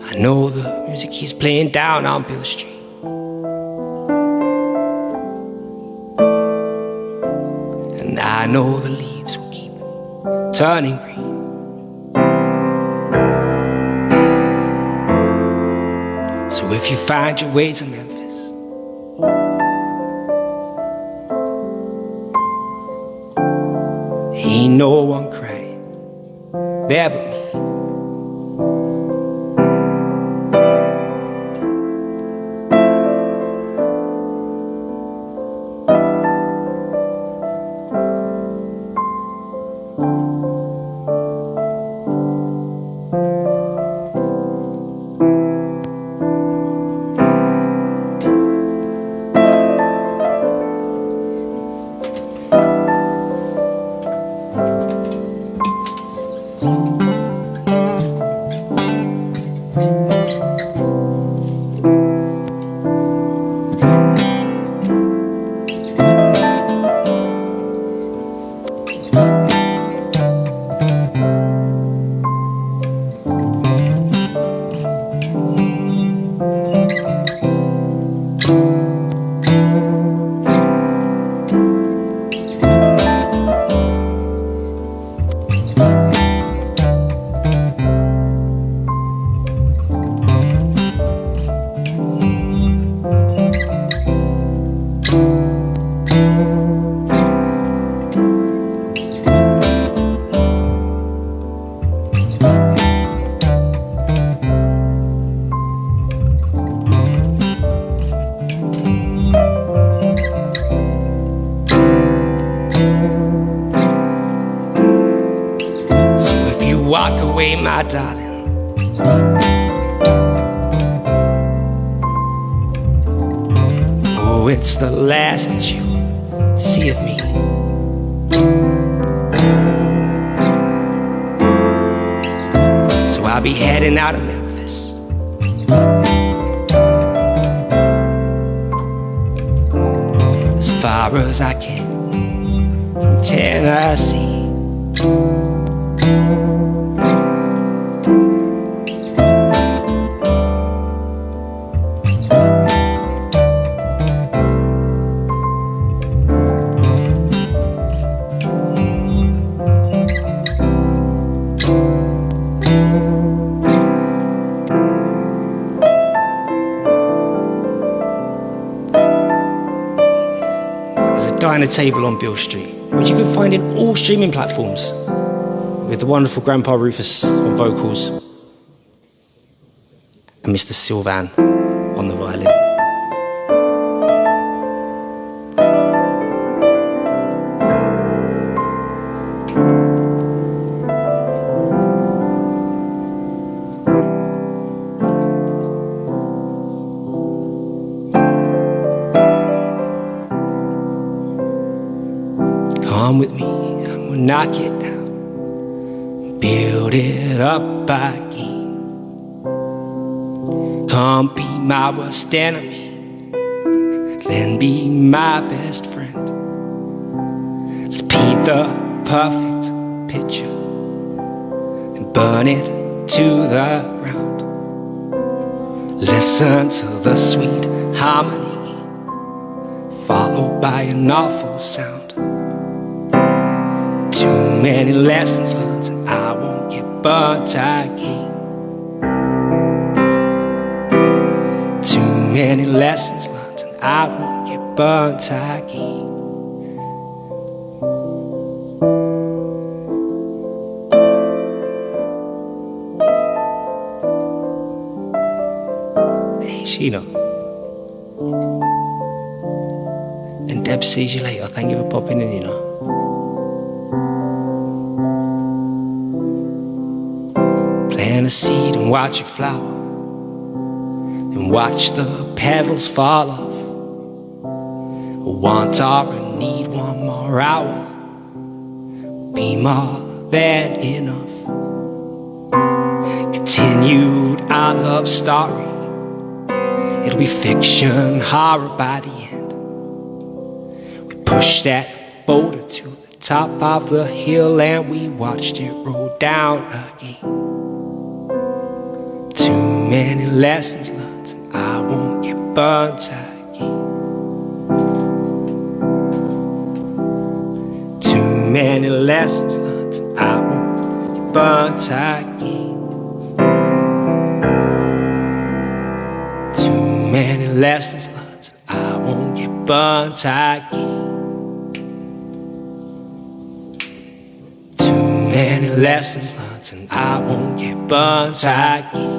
I know the music keeps playing down on Bill Street. And I know the leaves will keep turning green. So if you find your way to Memphis, ain't no one crying there but me. away, my darling. Oh, it's the last that you'll see of me. So I'll be heading out of Memphis, as far as I can from Tennessee. Diner Table on Bill Street, which you can find in all streaming platforms, with the wonderful Grandpa Rufus on vocals and Mr. Sylvan on the violin. Come with me and we'll knock it down, build it up again. Come be my worst enemy, then be my best friend. Let's paint the perfect picture and burn it to the ground. Listen to the sweet harmony, followed by an awful sound. Too many lessons learned, and I won't get burnt again. Too many lessons learned, and I won't get burnt again. Hey, Sheena. And Deb sees you later. Thank you for popping in, you know. Plant a seed and watch it flower, then watch the petals fall off. Want or need one more hour, be more than enough. Continued our love story, it'll be fiction, horror by the end. We pushed that boulder to the top of the hill and we watched it roll down again. Too many lessons learned, and I won't get burnt again. Too many lessons learned, and I won't get burnt again. Too many lessons learned, and I won't get burnt again. Too many lessons learned, and I won't get burnt again.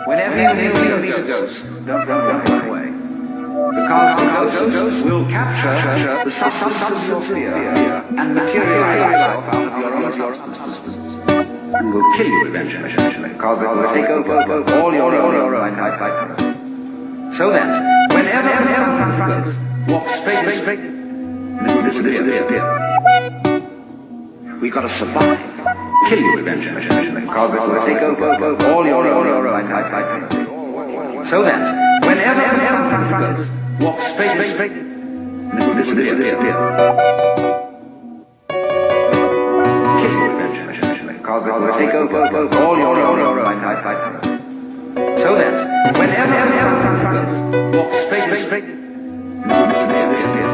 Whenever you hear a ghost, don't run away. Because the ghost will capture the substance of fear and materialize itself out of your own substance. And will kill you eventually. Because it will take over all your own. So that whenever confronted, walk straight, and it will disappear. We've got to survive. Kill you eventually. Because it will take over all your own. So that whenever confronted, walk straight, and it will disappear. Kill you eventually. Because it will take over all your own. So that whenever confronted, walk straight, and it will disappear.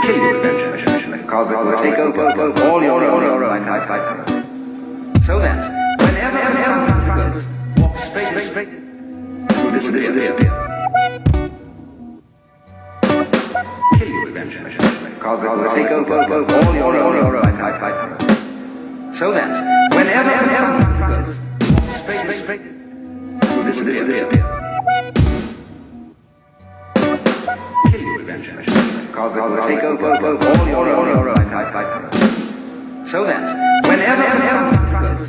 Kill you eventually. Because it will take over all your own. So that whenever confronted, walk straight, and it will disappear. Kill you eventually. Because it will take over all your own. So that whenever confronted, walk straight, and it will disappear. Kill you eventually. Because it will take over all your own. So that whenever confronted,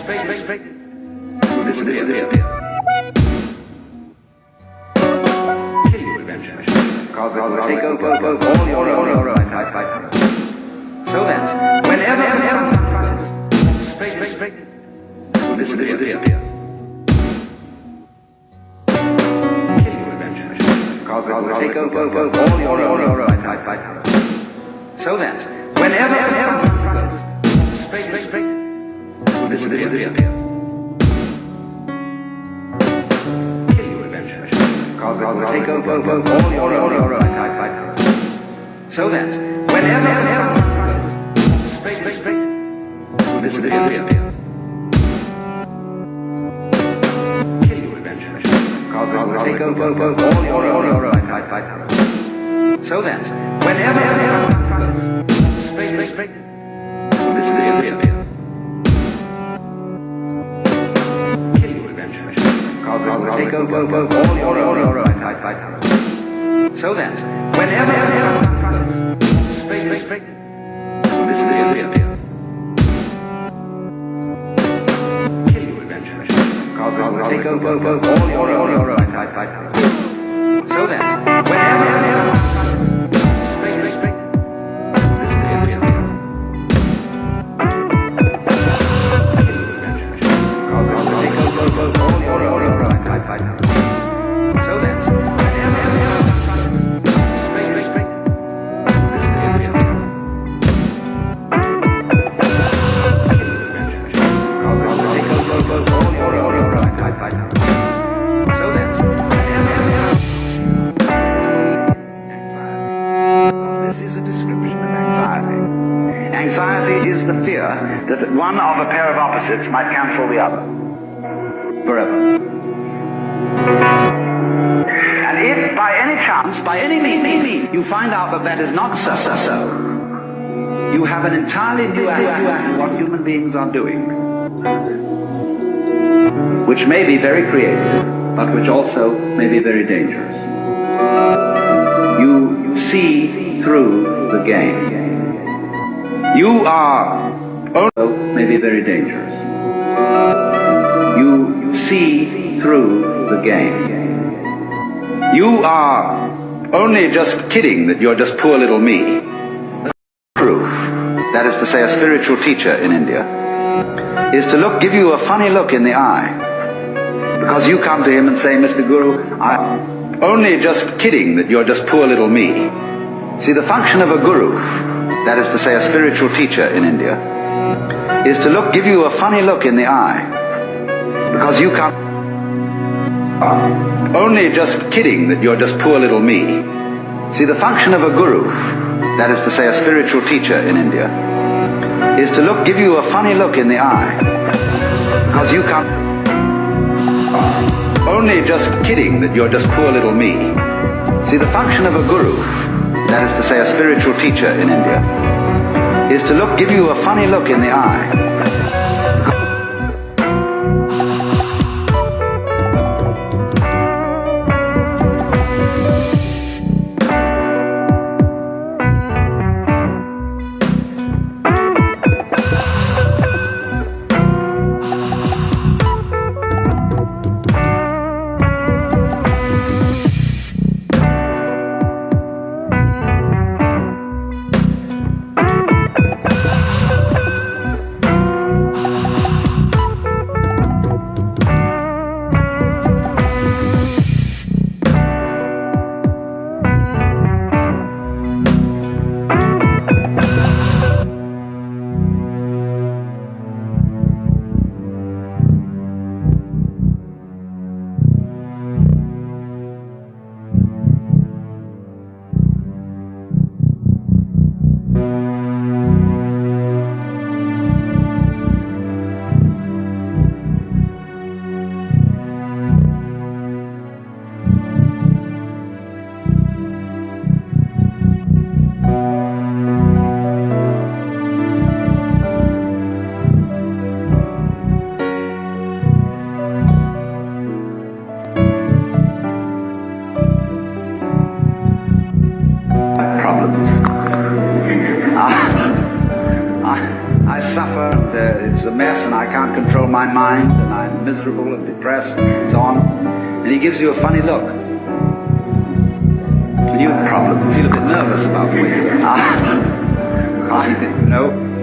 straight, and it will disappear. Kill you eventually. Because it will take over all your own. So that whenever confronted, straight, and it will disappear. Kill you eventually. Because it will take over all your own. So that whenever confronted, straight, and it will disappear. Kill you eventually. Because it will take over all your own. So that whenever confronted, straight, and it will disappear. Kill you eventually. Because it will take over all your own. So that whenever confronted, straight, and it will disappear. Kill you eventually. Because it will take over all your own. So that whenever confronted, straight, and it will disappear. Kill you eventually. Because it will take over all your own. So that whenever confronted, straight, and it will disappear. Kill you eventually. Because it will take over all your own. So that whenever confronted, straight, and it will disappear. Kill you eventually. Because it will take over all your own. So that this is a description of anxiety. Anxiety is the fear that one of a pair of opposites might cancel the other forever. And if by any chance, by any means, you find out that is not so, you have an entirely new attitude to what human beings are doing, which may be very creative, but which also may be very dangerous. You see through the game. You are also may be very dangerous. You see through the game. You are only just kidding that you're just poor little me. Proof, that is to say a spiritual teacher in India, is to give you a funny look in the eye. Because you come to him and say, Mr. Guru, I'm only just kidding that you're just poor little me. See, the function of a guru, that is to say a spiritual teacher in India, is to give you a funny look in the eye. Because you come only just kidding that you're just poor little me. See, the function of a guru, that is to say a spiritual teacher in India, is to give you a funny look in the eye. Because you come only just kidding that you're just poor little me. See, the function of a guru, that is to say a spiritual teacher in India, is to give you a funny look in the eye. I can't control my mind, and I'm miserable and depressed, and so on. And he gives you a funny look. And you probably feel a bit nervous about the way you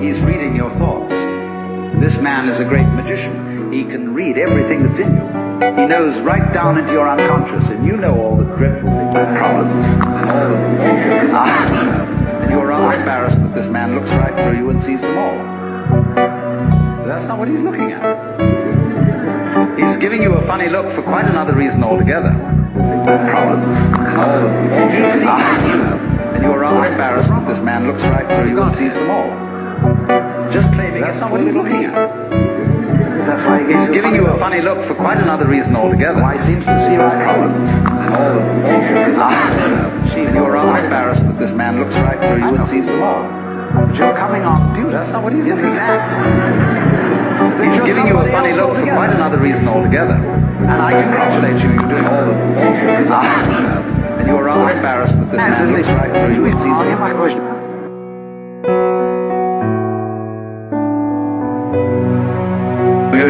he's reading your thoughts. This man is a great magician. He can read everything that's in you. He knows right down into your unconscious, and you know all the dreadful problems and all the and you're rather embarrassed that this man looks right through you and sees them all. But that's not what he's looking at. He's giving you a funny look for quite another reason altogether. Problems and all and you're rather embarrassed that this man looks right through you and sees them all. Just claiming that's not what he's looking at. That's why he's giving you a funny look for quite another reason altogether. Why he seems to see right problems and all and you're rather embarrassed that this man looks right through you and sees them all. But you're coming on beauty. That's not what he's looking at. He's giving you a funny look for quite another reason altogether. And I congratulate you. You're doing all the and you're rather embarrassed that this man looks right through you and sees them all.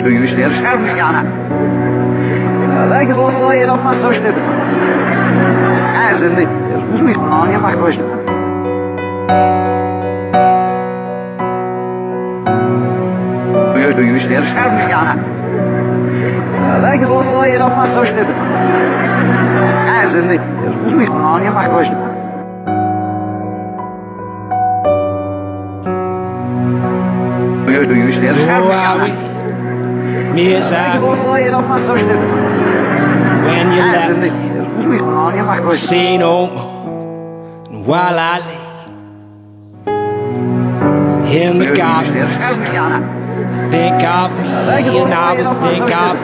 Du już nie szarmiana. Tak złośliwe jest ma coś nie. A zęby, już nie ma kogoś. Du już nie szarmiana. Tak złośliwe jest ma coś nie. A zęby, już nie ma kogoś. Du już nie szarmiana. Me as I when you left me, say no more. And while I lay in the gardens, think of me, and I will think of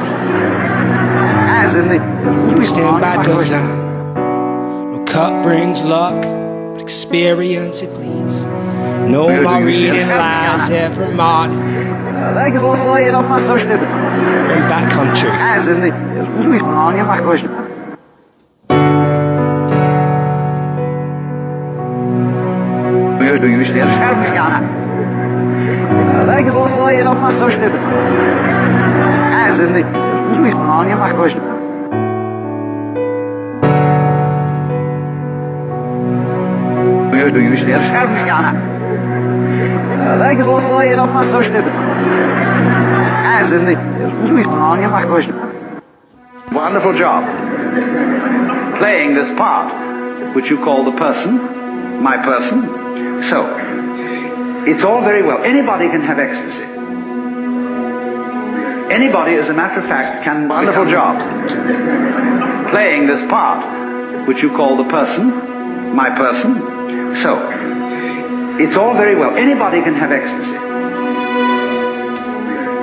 thee. Stand by design. No cup brings luck, but experience it bleeds. No more reading lies every morning. In back country. Du już nie szarmiana. Tak złośliwe jest ma coś nie. A zęby, już nie ma kogoś. Du już nie szarmiana. Tak złośliwe jest ma coś nie. Wonderful job playing this part which you call the person, my person. So it's all very well. Anybody can have ecstasy. Anybody, as a matter of fact, can. Wonderful job playing this part which you call the person, my person. So it's all very well. Anybody can have ecstasy.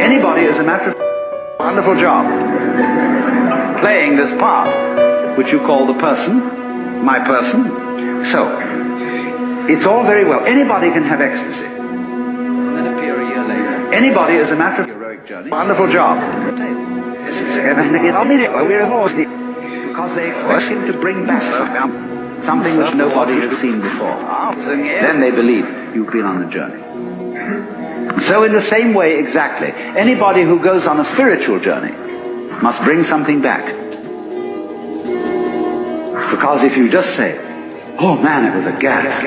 Anybody, as a matter of wonderful job playing this part which you call the person, my person. So it's all very well. Anybody can have ecstasy. And then appear a year later. Anybody, as a matter of heroic journey. Wonderful job. Because they expect him to bring back something which nobody has seen before. Then they believe you've been on the journey. So in the same way, exactly, anybody who goes on a spiritual journey must bring something back. Because if you just say, oh man, it was a gas.